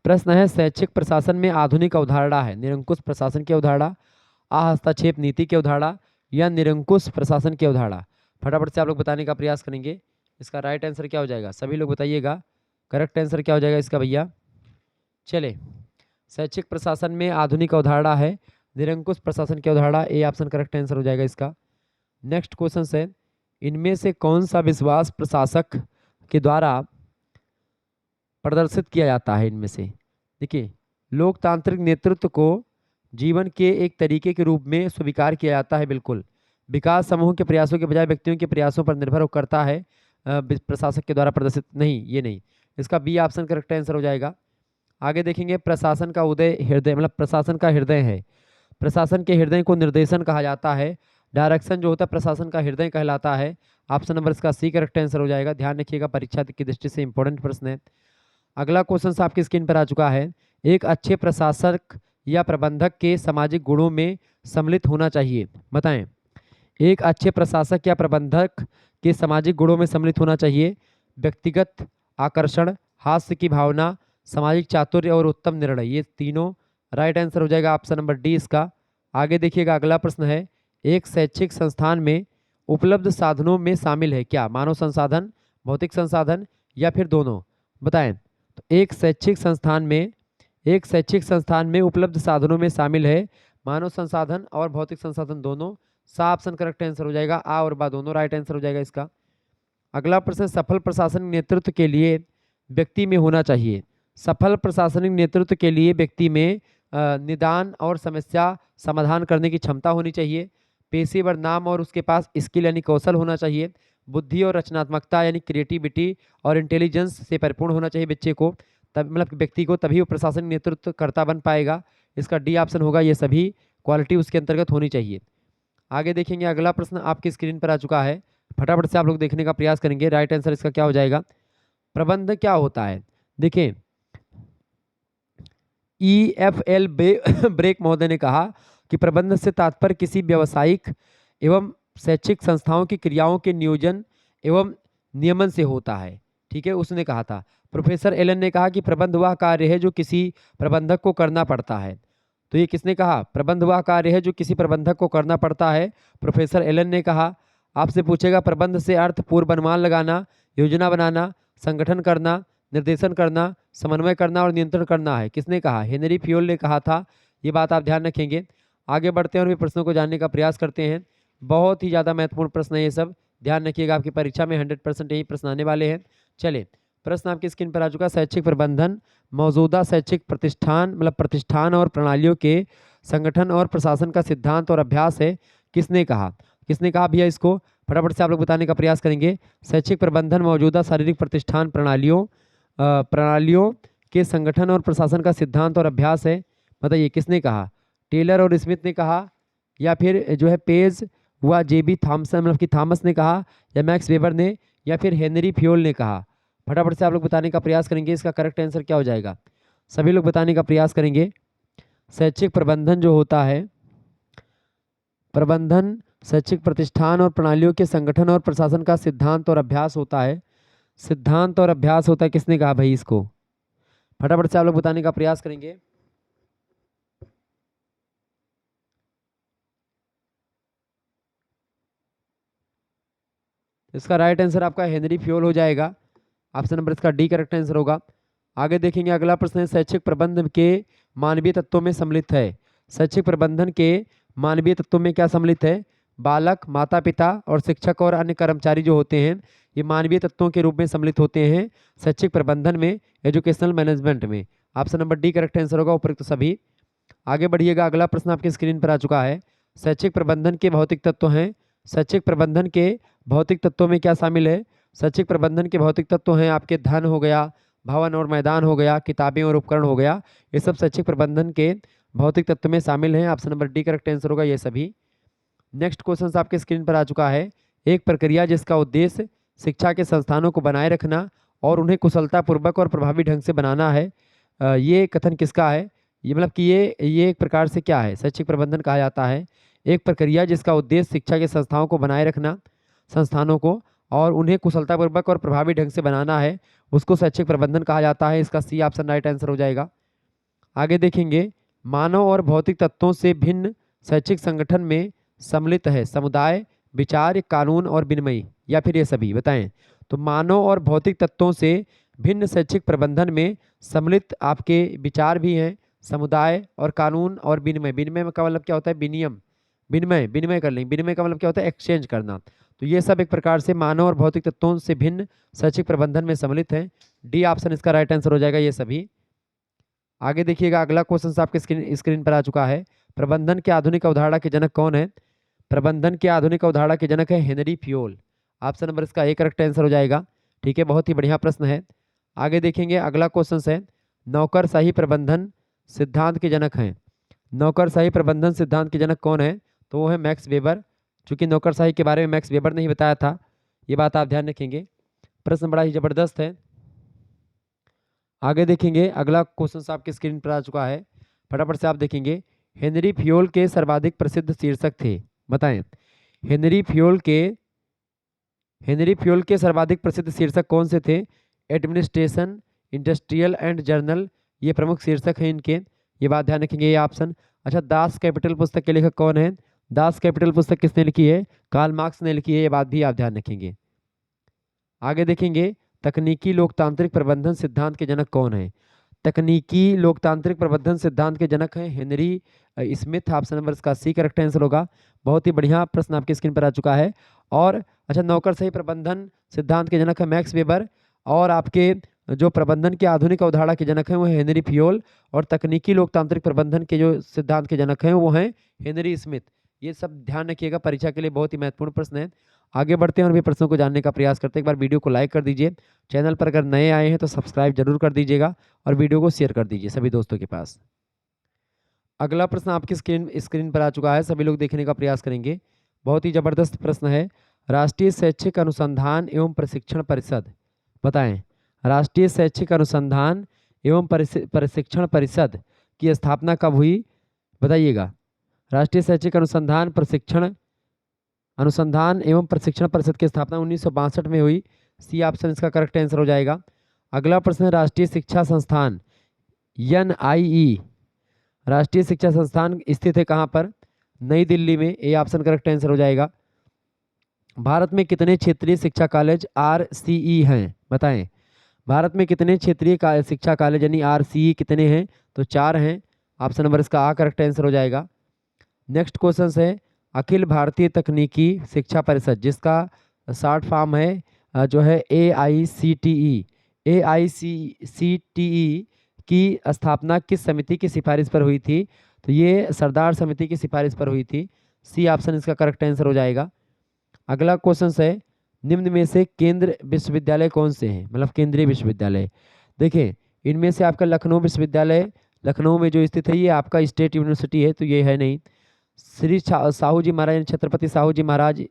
प्रश्न है शैक्षिक प्रशासन में आधुनिक अवधारणा है। निरंकुश प्रशासन की अवधारणा, हस्तक्षेप नीति की अवधारणा या निरंकुश प्रशासन की अवधारणा? फटाफट से आप लोग बताने का प्रयास करेंगे। इसका राइट आंसर क्या हो जाएगा? सभी लोग बताइएगा, करेक्ट आंसर क्या हो जाएगा इसका भैया? चले, शैक्षिक प्रशासन में आधुनिक अवधारणा है, निरंकुश प्रशासन की अवधारणा, ए ऑप्शन करेक्ट आंसर हो जाएगा इसका। नेक्स्ट क्वेश्चन है, इनमें से कौन सा विश्वास प्रशासक के द्वारा प्रदर्शित किया जाता है? इनमें से देखिए, लोकतांत्रिक नेतृत्व को जीवन के एक तरीके के रूप में स्वीकार किया जाता है। बिल्कुल, विकास समूह के प्रयासों के बजाय व्यक्तियों के प्रयासों पर निर्भर करता है, प्रशासक के द्वारा प्रदर्शित नहीं, ये नहीं। इसका बी ऑप्शन करेक्ट आंसर हो जाएगा। आगे देखेंगे प्रशासन का उदय हृदय, मतलब प्रशासन का हृदय है। प्रशासन के हृदय को निर्देशन कहा जाता है। डायरेक्शन जो होता है प्रशासन का हृदय कहलाता है। ऑप्शन नंबर इसका सी करेक्ट आंसर हो जाएगा। ध्यान रखिएगा, परीक्षा की दृष्टि से इंपॉर्टेंट प्रश्न है। अगला क्वेश्चन आपकी स्क्रीन पर आ चुका है। एक अच्छे प्रशासक या प्रबंधक के सामाजिक गुणों में सम्मिलित होना चाहिए। बताएं, एक अच्छे प्रशासक या प्रबंधक के सामाजिक गुणों में सम्मिलित होना चाहिए। व्यक्तिगत आकर्षण, हास्य की भावना, सामाजिक चातुर्य और उत्तम निर्णय, ये तीनों राइट आंसर हो जाएगा, ऑप्शन नंबर डी इसका। आगे देखिएगा अगला प्रश्न है, एक शैक्षिक संस्थान में उपलब्ध साधनों में शामिल है क्या? मानव संसाधन, भौतिक संसाधन या फिर दोनों? बताएं। तो एक शैक्षिक संस्थान में उपलब्ध साधनों में शामिल है मानव संसाधन और भौतिक संसाधन दोनों। सा ऑप्शन करेक्ट आंसर हो जाएगा, आ और बा दोनों राइट आंसर हो जाएगा इसका। अगला प्रश्न, सफल प्रशासनिक नेतृत्व के लिए व्यक्ति में होना चाहिए। सफल प्रशासनिक नेतृत्व के लिए व्यक्ति में निदान और समस्या समाधान करने की क्षमता होनी चाहिए। पेशेवर नाम और उसके पास स्किल यानी कौशल होना चाहिए। बुद्धि और रचनात्मकता यानी क्रिएटिविटी और इंटेलिजेंस से परिपूर्ण होना चाहिए बच्चे को, तब मतलब व्यक्ति को, तभी वो प्रशासनिक नेतृत्वकर्ता बन पाएगा। इसका डी ऑप्शन होगा, ये सभी क्वालिटी उसके अंतर्गत होनी चाहिए। आगे देखेंगे अगला प्रश्न आपकी स्क्रीन पर आ चुका है। फटाफट से आप लोग देखने का प्रयास करेंगे। राइट आंसर इसका क्या हो जाएगा? प्रबंध क्या होता है? देखिए, EFL ब्रेक महोदय ने कहा कि प्रबंध से तात्पर्य किसी व्यावसायिक एवं शैक्षिक संस्थाओं की क्रियाओं के नियोजन एवं नियमन से होता है। ठीक है, उसने कहा था। प्रोफेसर एलन ने कहा कि प्रबंध वह कार्य है जो किसी प्रबंधक को करना पड़ता है। तो ये किसने कहा? प्रबंध वह कार्य है जो किसी प्रबंधक को करना पड़ता है, प्रोफेसर एलन ने कहा। आपसे पूछेगा प्रबंध से अर्थ पूर्व अनुमान लगाना, योजना बनाना, संगठन करना, निर्देशन करना, समन्वय करना और नियंत्रण करना है। किसने कहा? हेनरी फ्योल ने कहा था। ये बात आप ध्यान रखेंगे। आगे बढ़ते हैं और भी प्रश्नों को जानने का प्रयास करते हैं। बहुत ही ज़्यादा महत्वपूर्ण प्रश्न है ये सब, ध्यान रखिएगा, आपकी परीक्षा में 100% यही प्रश्न आने वाले हैं। चलिए, प्रश्न आपकी स्क्रीन पर आ चुका है। शैक्षिक प्रबंधन मौजूदा शैक्षिक प्रतिष्ठान मतलब प्रतिष्ठान और प्रणालियों के संगठन और प्रशासन का सिद्धांत और अभ्यास है। किसने कहा? किसने कहा भैया इसको? फटाफट से आप लोग बताने का प्रयास करेंगे। शैक्षिक प्रबंधन मौजूदा शारीरिक प्रतिष्ठान प्रणालियों के संगठन और प्रशासन का सिद्धांत और अभ्यास है। बताइए किसने कहा? टेलर और स्मिथ ने कहा, या फिर जो है पेज हुआ जेबी थॉमसन मतलब कि थॉमस ने कहा, या मैक्स वेबर ने, या फिर हेनरी फ्योल ने कहा? फटाफट से आप लोग बताने का प्रयास करेंगे। इसका करेक्ट आंसर क्या हो जाएगा? सभी लोग बताने का प्रयास करेंगे। शैक्षिक प्रबंधन जो होता है, प्रबंधन शैक्षिक प्रतिष्ठान और प्रणालियों के संगठन और प्रशासन का सिद्धांत और अभ्यास होता है। सिद्धांत और अभ्यास होता है। किसने कहा भाई इसको? फटाफट से आप लोग बताने का प्रयास करेंगे। इसका राइट आंसर आपका हेनरी फ्योल हो जाएगा। ऑप्शन नंबर इसका डी करेक्ट आंसर होगा। आगे देखेंगे, अगला प्रश्न है शैक्षिक प्रबंधन के मानवीय तत्वों में सम्मिलित है। शैक्षिक प्रबंधन के मानवीय तत्वों में क्या सम्मिलित है? बालक, माता पिता और शिक्षक और अन्य कर्मचारी जो होते हैं, ये मानवीय तत्वों के रूप में सम्मिलित होते हैं शैक्षिक प्रबंधन में, एजुकेशनल मैनेजमेंट में। Option number D correct answer होगा उपयुक्त सभी। आगे बढ़िएगा, अगला प्रश्न आपकी स्क्रीन पर आ चुका है। शैक्षिक प्रबंधन के भौतिक तत्व हैं। शैक्षिक प्रबंधन के भौतिक तत्वों में क्या शामिल है? शैक्षिक प्रबंधन के भौतिक तत्व हैं आपके धन हो गया, भवन और मैदान हो गया, किताबें और उपकरण हो गया। ये सब शैक्षिक प्रबंधन के भौतिक तत्व में शामिल हैं। Option number D correct answer होगा ये सभी। नेक्स्ट क्वेश्चन आपके स्क्रीन पर आ चुका है। एक प्रक्रिया जिसका उद्देश्य शिक्षा के संस्थानों को बनाए रखना और उन्हें कुशलतापूर्वक और प्रभावी ढंग से बनाना है, ये कथन किसका है? ये मतलब कि ये एक प्रकार से क्या है? शैक्षिक प्रबंधन कहा जाता है एक प्रक्रिया जिसका उद्देश्य शिक्षा के संस्थाओं को बनाए रखना, संस्थानों को, और उन्हें कुशलतापूर्वक और प्रभावी ढंग से बनाना है, उसको शैक्षिक प्रबंधन कहा जाता है। इसका सी ऑप्शन राइट आंसर हो जाएगा। आगे देखेंगे, मानव और भौतिक तत्वों से भिन्न शैक्षिक संगठन में सम्मिलित है समुदाय, विचार, कानून और विनिमय, या फिर ये सभी? बताएं। तो मानव और भौतिक तत्वों से भिन्न शैक्षिक प्रबंधन में सम्मिलित आपके विचार भी हैं, समुदाय और कानून और विनिमय। विनिमय का मतलब क्या होता है? विनियम, विनिमय, विनिमय कर लेंगे। विनिमय का मतलब क्या होता है? एक्सचेंज करना। तो ये सब एक प्रकार से मानव और भौतिक तत्वों से भिन्न शैक्षिक प्रबंधन में सम्मिलित हैं। डी ऑप्शन इसका राइट आंसर हो जाएगा ये सभी। आगे देखिएगा, अगला क्वेश्चन आपके स्क्रीन पर आ चुका है। प्रबंधन के आधुनिक अवधारणा के जनक कौन है? प्रबंधन के आधुनिक अवधारणा के जनक है हेनरी फ्योल। ऑप्शन नंबर इसका ए करेक्ट आंसर हो जाएगा। ठीक है, बहुत ही बढ़िया प्रश्न है। आगे देखेंगे, अगला क्वेश्चन है नौकरशाही प्रबंधन सिद्धांत के जनक हैं। नौकरशाही प्रबंधन सिद्धांत के जनक कौन है? तो वो है मैक्स वेबर। चूंकि नौकरशाही के बारे में मैक्स वेबर ने ही बताया था, ये बात आप ध्यान रखेंगे। प्रश्न बड़ा ही जबरदस्त है। आगे देखेंगे, अगला क्वेश्चन आपके स्क्रीन पर आ चुका है। फटाफट से आप देखेंगे, हेनरी फ्योल के सर्वाधिक प्रसिद्ध शीर्षक थे। बताएं, हेनरी फ्योल के सर्वाधिक प्रसिद्ध शीर्षक कौन से थे? एडमिनिस्ट्रेशन, इंडस्ट्रियल एंड जर्नल, ये प्रमुख शीर्षक हैं इनके। ये बात ध्यान रखेंगे, ये ऑप्शन। अच्छा, दास कैपिटल पुस्तक के लेखक कौन है? दास कैपिटल पुस्तक किसने लिखी है? कार्ल मार्क्स ने लिखी है। ये बात भी आप ध्यान रखेंगे। आगे देखेंगे, तकनीकी लोकतांत्रिक प्रबंधन सिद्धांत के जनक कौन है? तकनीकी लोकतांत्रिक प्रबंधन सिद्धांत के जनक हैं हेनरी स्मिथ। ऑप्शन नंबर इसका सी करेक्ट आंसर होगा। बहुत ही बढ़िया प्रश्न आपकी स्क्रीन पर आ चुका है। और अच्छा, नौकरशाही प्रबंधन सिद्धांत के जनक है मैक्स वेबर, और आपके जो प्रबंधन के आधुनिक अवधारणा के जनक हैं वो हेनरी फ्योल, और तकनीकी लोकतांत्रिक प्रबंधन के जो सिद्धांत के जनक हैं वो हैं हेनरी स्मिथ। ये सब ध्यान रखिएगा, परीक्षा के लिए बहुत ही महत्वपूर्ण प्रश्न है। आगे बढ़ते हैं और भी प्रश्नों को जानने का प्रयास करते हैं। एक बार वीडियो को लाइक कर दीजिए, चैनल पर अगर नए आए हैं तो सब्सक्राइब जरूर कर दीजिएगा, और वीडियो को शेयर कर दीजिए सभी दोस्तों के पास। अगला प्रश्न आपकी स्क्रीन पर आ चुका है, सभी लोग देखने का प्रयास करेंगे। बहुत ही जबरदस्त प्रश्न है। राष्ट्रीय शैक्षिक अनुसंधान एवं प्रशिक्षण परिषद, बताएं, राष्ट्रीय शैक्षिक अनुसंधान एवं प्रशिक्षण परिषद की स्थापना कब हुई? बताइएगा। राष्ट्रीय शैक्षिक अनुसंधान प्रशिक्षण अनुसंधान एवं प्रशिक्षण परिषद की स्थापना 1962 में हुई। सी ऑप्शन इसका करेक्ट आंसर हो जाएगा। अगला प्रश्न है, राष्ट्रीय शिक्षा संस्थान NIE राष्ट्रीय शिक्षा संस्थान स्थित है कहाँ पर? नई दिल्ली में। ए ऑप्शन करेक्ट आंसर हो जाएगा। भारत में कितने क्षेत्रीय शिक्षा कॉलेज RCE हैं? बताएं। भारत में कितने क्षेत्रीय शिक्षा कॉलेज यानी RCE कितने हैं? तो 4 हैं। ऑप्शन नंबर इसका A करेक्ट आंसर हो जाएगा। नेक्स्ट क्वेश्चन है, अखिल भारतीय तकनीकी शिक्षा परिषद जिसका शॉर्ट फॉर्म है जो है AICTE की स्थापना किस समिति की सिफारिश पर हुई थी? तो ये सरदार समिति की सिफारिश पर हुई थी। सी ऑप्शन इसका करेक्ट आंसर हो जाएगा। अगला क्वेश्चन है, निम्न में से केंद्र विश्वविद्यालय कौन से हैं? मतलब केंद्रीय विश्वविद्यालय। देखिए, इनमें से आपका लखनऊ विश्वविद्यालय लखनऊ में जो स्थित है ये आपका स्टेट यूनिवर्सिटी है, तो ये है नहीं। श्री साहू जी महाराज यानी छत्रपति साहू जी महाराज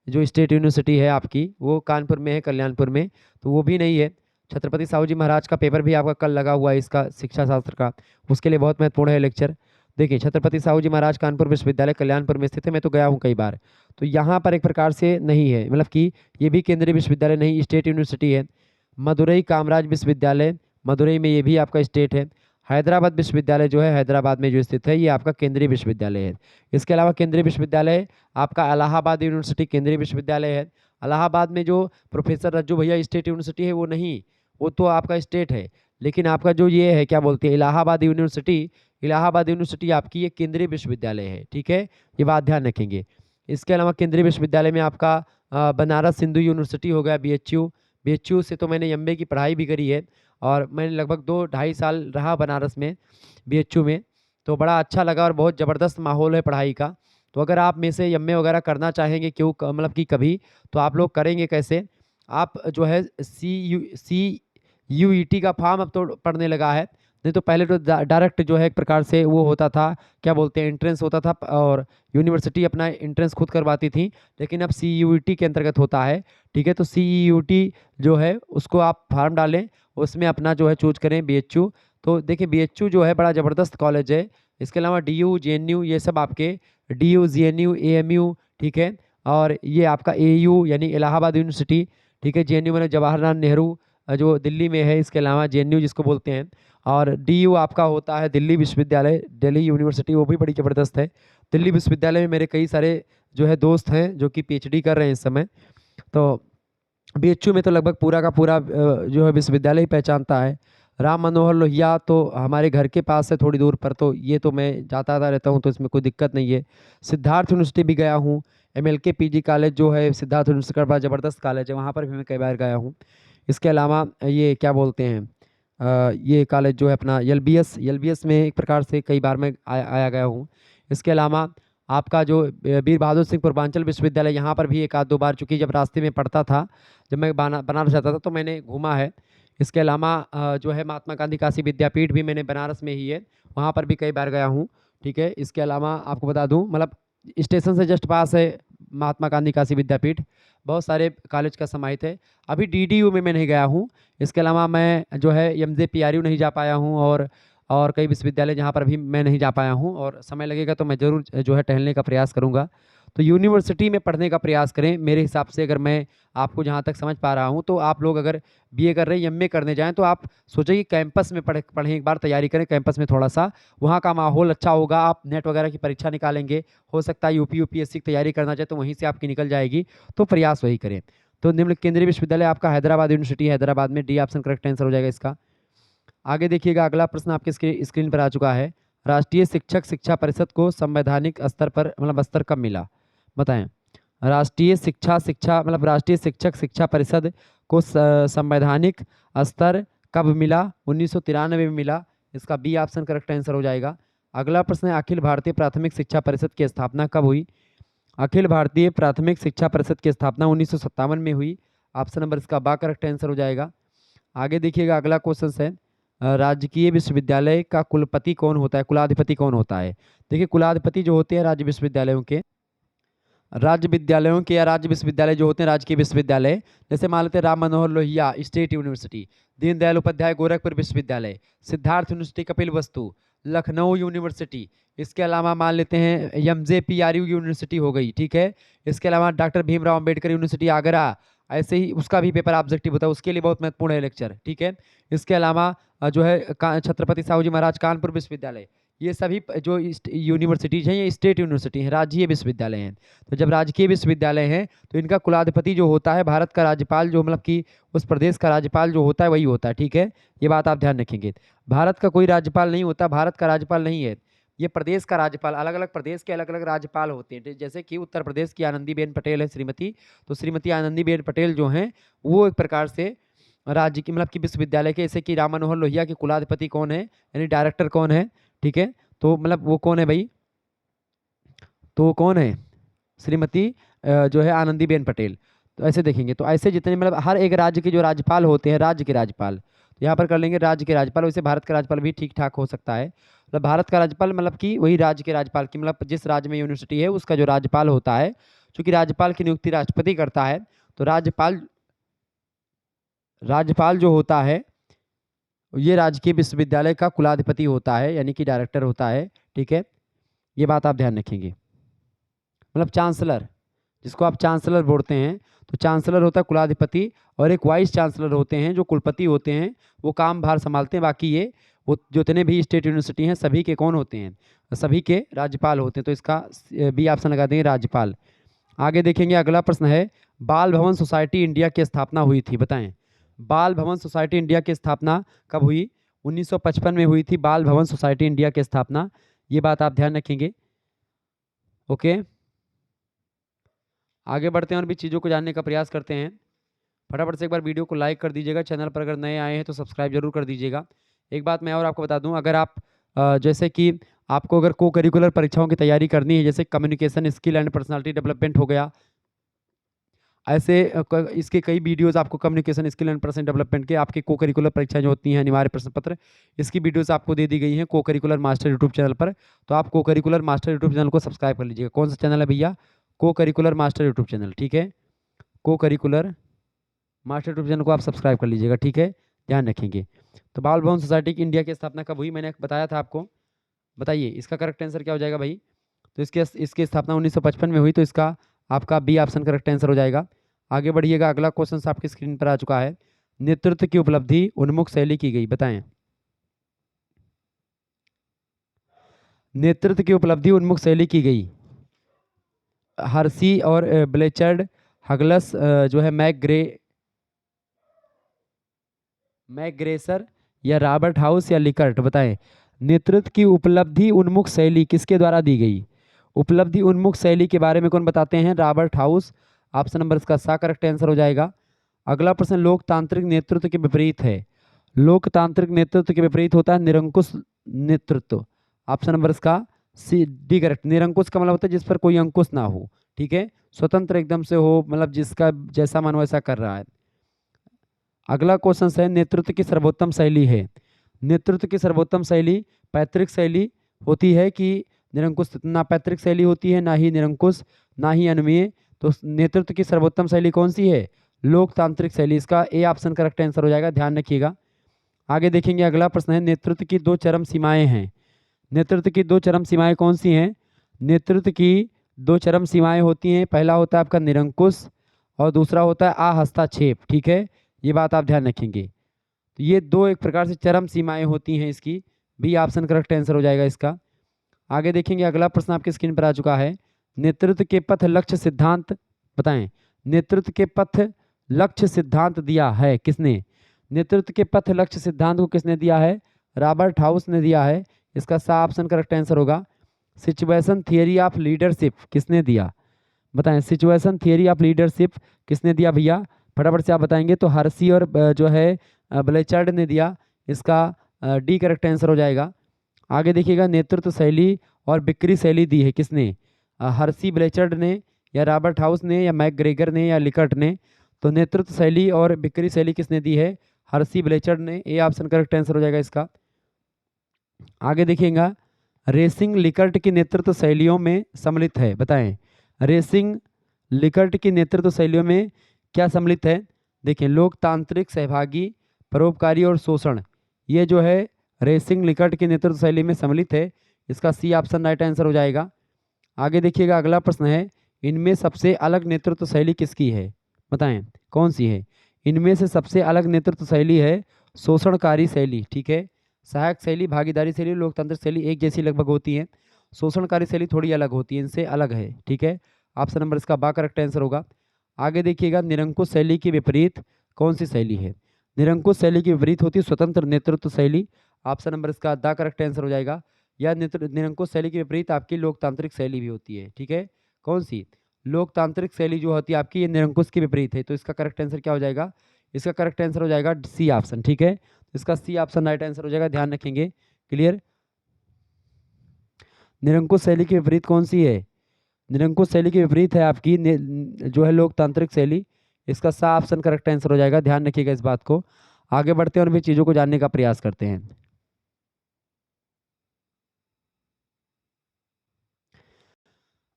जो स्टेट यूनिवर्सिटी है आपकी वो कानपुर में है, कल्याणपुर में, तो वो भी नहीं है। छत्रपति साहू जी महाराज का पेपर भी आपका कल लगा हुआ है इसका शिक्षा शास्त्र का, उसके लिए बहुत महत्वपूर्ण है लेक्चर। देखिए, छत्रपति साहू जी महाराज कानपुर विश्वविद्यालय कल्याणपुर में स्थित है, मैं तो गया हूँ कई बार। तो यहाँ पर एक प्रकार से नहीं है, मतलब कि ये भी केंद्रीय विश्वविद्यालय नहीं, स्टेट यूनिवर्सिटी है। मदुरई कामराज विश्वविद्यालय, मदुरई में ये भी आपका स्टेट है। हैदराबाद विश्वविद्यालय जो है हैदराबाद में जो स्थित है ये आपका केंद्रीय विश्वविद्यालय है। इसके अलावा केंद्रीय विश्वविद्यालय आपका इलाहाबाद यूनिवर्सिटी केंद्रीय विश्वविद्यालय है। इलाहाबाद में जो प्रोफेसर रज्जू भैया स्टेट यूनिवर्सिटी है वो नहीं, वो तो आपका स्टेट है, लेकिन आपका जो ये है क्या बोलते हैं इलाहाबाद यूनिवर्सिटी आपकी ये केंद्रीय विश्वविद्यालय है। ठीक है, ये बात ध्यान रखेंगे। इसके अलावा केंद्रीय विश्वविद्यालय में आपका बनारस हिंदू यूनिवर्सिटी हो गया, BHU से तो मैंने MA की पढ़ाई भी करी है और मैंने लगभग 2-2.5 साल रहा बनारस में BHU में, तो बड़ा अच्छा लगा और बहुत ज़बरदस्त माहौल है पढ़ाई का। तो अगर आप में से MA वगैरह करना चाहेंगे मतलब कि कभी, तो आप लोग करेंगे कैसे? आप जो है CUET का फॉर्म अब तो पढ़ने लगा है, नहीं तो पहले तो डायरेक्ट जो है एक प्रकार से वो होता था, क्या बोलते हैं एंट्रेंस होता था और यूनिवर्सिटी अपना एंट्रेंस खुद करवाती थी, लेकिन अब CUET के अंतर्गत होता है। ठीक है, तो CUET जो है उसको आप फॉर्म डालें, उसमें अपना जो है चूज करें BHU। तो देखिए BHU जो है बड़ा ज़बरदस्त कॉलेज है। इसके अलावा DU JNU ये सब आपके DU JNU AMU, ठीक है, और ये आपका AU यानी इलाहाबाद यूनिवर्सिटी, ठीक है, JNU मैंने जवाहरलाल नेहरू जो दिल्ली में है, इसके अलावा JNU जिसको बोलते हैं, और DU आपका होता है दिल्ली विश्वविद्यालय, दिल्ली यूनिवर्सिटी, वो भी बड़ी ज़बरदस्त है। दिल्ली विश्वविद्यालय में मेरे कई सारे जो है दोस्त हैं जो कि PhD कर रहे हैं इस समय। तो BHU में तो लगभग पूरा का पूरा जो है विश्वविद्यालय ही पहचानता है। राम मनोहर लोहिया तो हमारे घर के पास है थोड़ी दूर पर, तो ये तो मैं जाता आता रहता हूँ, तो इसमें कोई दिक्कत नहीं है। सिद्धार्थ यूनिवर्सिटी भी गया हूँ। MLK PG कॉलेज जो है सिद्धार्थ यूनिवर्सिटी का बड़ा ज़बरदस्त कॉलेज है, वहाँ पर भी मैं कई बार गया हूँ। इसके अलावा ये क्या बोलते हैं ये कॉलेज जो है अपना LBS में एक प्रकार से कई बार मैं आया गया हूँ। इसके अलावा आपका जो वीर बहादुर सिंह पूर्वांचल विश्वविद्यालय, यहाँ पर भी 1-2 बार, चूँकि जब रास्ते में पढ़ता था, जब मैं बनारस जाता था तो मैंने घूमा है। इसके अलावा जो है महात्मा गांधी काशी विद्यापीठ भी मैंने बनारस में ही है, वहाँ पर भी कई बार गया हूँ। ठीक है, इसके अलावा आपको बता दूँ, मतलब स्टेशन से जस्ट पास है महात्मा गांधी काशी विद्यापीठ, बहुत सारे कॉलेज का समाहित है। अभी DDU में मैं नहीं गया हूँ। इसके अलावा मैं जो है MJPRU नहीं जा पाया हूँ, और कई विश्वविद्यालय जहाँ पर भी मैं नहीं जा पाया हूँ, और समय लगेगा तो मैं ज़रूर जो है टहलने का प्रयास करूँगा। तो यूनिवर्सिटी में पढ़ने का प्रयास करें मेरे हिसाब से। अगर मैं आपको जहाँ तक समझ पा रहा हूँ, तो आप लोग अगर BA कर रहे हैं, MA करने जाएँ, तो आप सोचें कि कैंपस में पढ़ें, एक बार तैयारी करें कैंपस में थोड़ा सा, वहाँ का माहौल अच्छा होगा। आप नेट वगैरह की परीक्षा निकालेंगे, हो सकता है UPSC की तैयारी करना चाहे तो वहीं से आपकी निकल जाएगी, तो प्रयास वही करें। तो निम्न केंद्रीय विश्वविद्यालय आपका हैदराबाद यूनिवर्सिटी, हैदराबाद में, D ऑप्शन करेक्ट आंसर हो जाएगा इसका। आगे देखिएगा, अगला प्रश्न आपके स्क्रीन पर आ चुका है। राष्ट्रीय शिक्षक शिक्षा परिषद को संवैधानिक स्तर पर मतलब स्तर कब मिला? बताएं। राष्ट्रीय शिक्षक शिक्षा परिषद को संवैधानिक स्तर कब मिला? 1993 में मिला। इसका B ऑप्शन करेक्ट आंसर हो जाएगा। अगला प्रश्न है, अखिल भारतीय प्राथमिक शिक्षा परिषद की स्थापना कब हुई? अखिल भारतीय प्राथमिक शिक्षा परिषद की स्थापना 1957 में हुई। ऑप्शन नंबर इसका बा करेक्ट आंसर हो जाएगा। आगे देखिएगा, अगला क्वेश्चन है, राजकीय विश्वविद्यालय का कुलपति कौन होता है, कुलाधिपति कौन होता है? देखिए, कुलाधिपति जो होते हैं राज्य विश्वविद्यालयों के या राज्य विश्वविद्यालय जो होते हैं राजकीय विश्वविद्यालय, जैसे मान लेते हैं राम मनोहर लोहिया स्टेट यूनिवर्सिटी, दीनदयाल उपाध्याय गोरखपुर विश्वविद्यालय, सिद्धार्थ यूनिवर्सिटी कपिल वस्तु, लखनऊ यूनिवर्सिटी। इसके अलावा मान लेते हैं MJPRU यूनिवर्सिटी हो गई, ठीक है। इसके अलावा डॉक्टर भीमराव अंबेडकर यूनिवर्सिटी आगरा, ऐसे ही उसका भी पेपर ऑब्जेक्टिव होता है, उसके लिए बहुत महत्वपूर्ण है लेक्चर, ठीक है। इसके अलावा जो है छत्रपति साहू जी महाराज कानपुर विश्वविद्यालय, ये सभी जो यूनिवर्सिटीज हैं ये स्टेट यूनिवर्सिटी हैं, राज्य विश्वविद्यालय हैं। तो जब राजकीय विश्वविद्यालय हैं तो इनका कुलाधिपति जो होता है भारत का राज्यपाल, जो मतलब कि उस प्रदेश का राज्यपाल जो होता है वही होता है, ठीक है। ये बात आप ध्यान रखेंगे। भारत का कोई राज्यपाल नहीं होता, भारत का राज्यपाल नहीं है, ये प्रदेश का राज्यपाल, अलग अलग प्रदेश के अलग अलग राज्यपाल होते हैं। जैसे कि उत्तर प्रदेश की आनंदीबेन पटेल है श्रीमती, तो श्रीमती आनंदीबेन पटेल जो हैं वो एक प्रकार से राज्य की मतलब कि विश्वविद्यालय के, जैसे कि राम मनोहर लोहिया के कुलाधिपति कौन है, यानी डायरेक्टर कौन है, ठीक है। तो मतलब वो कौन है भाई, तो कौन है, श्रीमती जो है आनंदीबेन पटेल। तो ऐसे देखेंगे, तो ऐसे जितने मतलब हर एक राज्य के जो राज्यपाल होते हैं, राज्य के राज्यपाल, तो यहाँ पर कर लेंगे राज्य के राज्यपाल। वैसे भारत का राज्यपाल भी ठीक ठाक हो सकता है, मतलब भारत का राज्यपाल मतलब कि वही राज्य के राज्यपाल की, मतलब जिस राज्य में यूनिवर्सिटी है उसका जो राज्यपाल होता है, चूंकि राज्यपाल की नियुक्ति राष्ट्रपति करता है, तो राज्यपाल जो होता है ये राजकीय विश्वविद्यालय का कुलाधिपति होता है, यानी कि डायरेक्टर होता है, ठीक है। ये बात आप ध्यान रखेंगे। मतलब चांसलर, जिसको आप चांसलर बोलते हैं, तो चांसलर होता है कुलाधिपति, और एक वाइस चांसलर होते हैं जो कुलपति होते हैं, वो काम भार संभालते हैं। बाकी ये वो जितने भी स्टेट यूनिवर्सिटी हैं सभी के कौन होते हैं, सभी के राज्यपाल होते हैं। तो इसका बी ऑप्शन लगा देंगे, राज्यपाल। आगे देखेंगे, अगला प्रश्न है, बाल भवन सोसाइटी इंडिया की स्थापना हुई थी, बताएं। बाल भवन सोसाइटी इंडिया की स्थापना कब हुई? 1955 में हुई थी बाल भवन सोसाइटी इंडिया की स्थापना, ये बात आप ध्यान रखेंगे, ओके। आगे बढ़ते हैं और भी चीज़ों को जानने का प्रयास करते हैं। फटाफट से एक बार वीडियो को लाइक कर दीजिएगा, चैनल पर अगर नए आए हैं तो सब्सक्राइब जरूर कर दीजिएगा। एक बात मैं और आपको बता दूं, अगर आप जैसे कि आपको अगर को करिकुलर परीक्षाओं की तैयारी करनी है, जैसे communication skill and personality development हो गया, ऐसे इसके कई वीडियोस आपको communication skill and personal development के आपके को करिकुलर परीक्षाएं जो होती हैं, अनिवार्य प्रश्न पत्र, इसकी वीडियोस आपको दे दी गई हैं को करिकुलर मास्टर यूट्यूब चैनल पर। तो आप को करिकुलर मास्टर यूट्यूब चैनल को सब्सक्राइब कर लीजिएगा। कौन सा चैनल है भैया? को करिकुलर मास्टर यूट्यूब चैनल, ठीक है। को करिकुलर मास्टर यूट्यूब चैनल को आप सब्सक्राइब कर लीजिएगा, ठीक है, ध्यान रखेंगे। तो बाल भवन सोसाइटी की इंडिया की स्थापना कब हुई, मैंने बताया था आपको, बताइए इसका करेक्ट आंसर क्या हो जाएगा भाई? तो इसकी स्थापना 1955 में हुई, तो इसका आपका बी ऑप्शन करेक्ट आंसर हो जाएगा। आगे बढ़िएगा, अगला क्वेश्चन आपकी स्क्रीन पर आ चुका है, नेतृत्व की उपलब्धि उन्मुख शैली की गई, बताएं। नेतृत्व की उपलब्धि उन्मुख शैली की गई, हर्सी और ब्लेचर्ड, हगलस जो है मैकग्रेसर या रॉबर्ट हाउस या लिकर्ट, बताएं। नेतृत्व की उपलब्धि उन्मुख शैली किसके द्वारा दी गई? उपलब्धि उन्मुख शैली के बारे में कौन बताते हैं? Robert house. ऑप्शन नंबर इसका सा करेक्ट आंसर हो जाएगा। अगला प्रश्न लोकतांत्रिक नेतृत्व के विपरीत है। लोकतांत्रिक नेतृत्व के विपरीत होता है निरंकुश नेतृत्व। ऑप्शन नंबर इसका सी डी करेक्ट। निरंकुश का मतलब होता है जिस पर कोई अंकुश ना हो, ठीक है, स्वतंत्र एकदम से हो, मतलब जिसका जैसा मन वैसा कर रहा है। अगला क्वेश्चन है, नेतृत्व की सर्वोत्तम शैली है। नेतृत्व की सर्वोत्तम शैली पैतृक शैली होती है कि निरंकुश? ना पैतृक शैली होती है, ना ही निरंकुश, ना ही अनुमेय। तो नेतृत्व की सर्वोत्तम शैली कौन सी है? लोकतांत्रिक शैली। इसका ए ऑप्शन करेक्ट आंसर हो जाएगा, ध्यान रखिएगा। आगे देखेंगे, अगला प्रश्न है, नेतृत्व की दो चरम सीमाएं हैं। नेतृत्व की दो चरम सीमाएं कौन सी हैं? नेतृत्व की दो चरम सीमाएं होती हैं, पहला होता है आपका निरंकुश और दूसरा होता है आहस्ताक्षेप, ठीक है, ये बात आप ध्यान रखेंगे। तो ये दो एक प्रकार से चरम सीमाएं होती हैं, इसकी बी ऑप्शन करेक्ट आंसर हो जाएगा इसका। आगे देखेंगे, अगला प्रश्न आपकी स्क्रीन पर आ चुका है, नेतृत्व के पथ लक्ष्य सिद्धांत, बताएं। नेतृत्व के पथ लक्ष्य सिद्धांत दिया है किसने? नेतृत्व के पथ लक्ष्य सिद्धांत को किसने दिया है? रॉबर्ट हाउस ने दिया है। इसका सा ऑप्शन करेक्ट आंसर होगा। सिचुएशन थियरी ऑफ लीडरशिप किसने दिया, बताएं। सिचुएशन थियरी ऑफ लीडरशिप किसने दिया भैया? फटाफट से आप बताएंगे। तो हर्सी और जो है ब्लेचर्ड ने दिया। इसका डी करेक्ट आंसर हो जाएगा। आगे देखिएगा, नेतृत्व शैली और बिक्री शैली दी है किसने? हर्सी ब्लेचर्ड ने या रॉबर्ट हाउस ने या मैकग्रेगर ने या लिकर्ट ने? तो नेतृत्व शैली और बिक्री शैली किसने दी है? हर्सी ब्लेचर्ड ने। ए ऑप्शन करेक्ट आंसर हो जाएगा इसका। आगे देखिएगा, रेसिंग लिकर्ट की नेतृत्व शैलियों में सम्मिलित है, बताएं। रेसिंग लिकर्ट की नेतृत्व शैलियों में क्या सम्मिलित है? देखिए, लोकतांत्रिक, सहभागी, परोपकारी और शोषण, ये जो है रेसिंग लिकर्ट की नेतृत्व शैली में सम्मिलित है। इसका सी ऑप्शन राइट आंसर हो जाएगा। आगे देखिएगा, अगला प्रश्न है, इनमें सबसे अलग नेतृत्व शैली किसकी है? बताएं कौन सी है? इनमें से सबसे अलग नेतृत्व शैली है शोषणकारी शैली। ठीक है, सहायक शैली, भागीदारी शैली, लोकतांत्रिक शैली एक जैसी लगभग होती है। शोषणकारी शैली थोड़ी अलग होती है, इनसे अलग है। ठीक है, ऑप्शन नंबर इसका बा करेक्ट आंसर होगा। आगे देखिएगा, निरंकुश शैली के विपरीत कौन सी शैली है? निरंकुश शैली के विपरीत होती है स्वतंत्र नेतृत्व शैली। ऑप्शन नंबर इसका दा करेक्ट आंसर हो जाएगा। या निरंकुश शैली के विपरीत आपकी लोकतांत्रिक शैली भी होती है। ठीक है, कौन सी? लोकतांत्रिक शैली जो होती है आपकी, ये निरंकुश के विपरीत है। तो इसका करेक्ट आंसर क्या हो जाएगा? इसका करेक्ट आंसर हो जाएगा सी ऑप्शन। ठीक है, इसका सी ऑप्शन राइट आंसर हो जाएगा, ध्यान रखेंगे। क्लियर? निरंकुश शैली के विपरीत कौन सी है? निरंकुश शैली के विपरीत है आपकी जो है लोकतांत्रिक शैली। इसका सा ऑप्शन करेक्ट आंसर हो जाएगा, ध्यान रखिएगा इस बात को। आगे बढ़ते हैं और भी चीज़ों को जानने का प्रयास करते हैं।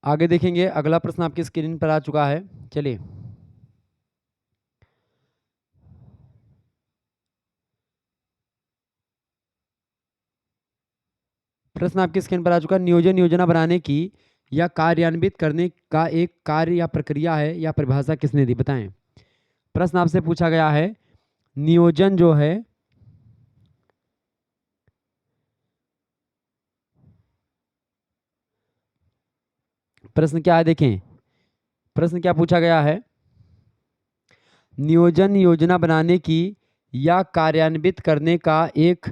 आगे देखेंगे, अगला प्रश्न आपकी स्क्रीन पर आ चुका है। चलिए, प्रश्न आपकी स्क्रीन पर आ चुका है। नियोजन योजना बनाने की या कार्यान्वित करने का एक कार्य या प्रक्रिया है या परिभाषा किसने दी? बताएं। प्रश्न आपसे पूछा गया है, नियोजन जो है प्रश्न क्या है, देखें प्रश्न क्या पूछा गया है। नियोजन योजना बनाने की या कार्यान्वित करने का एक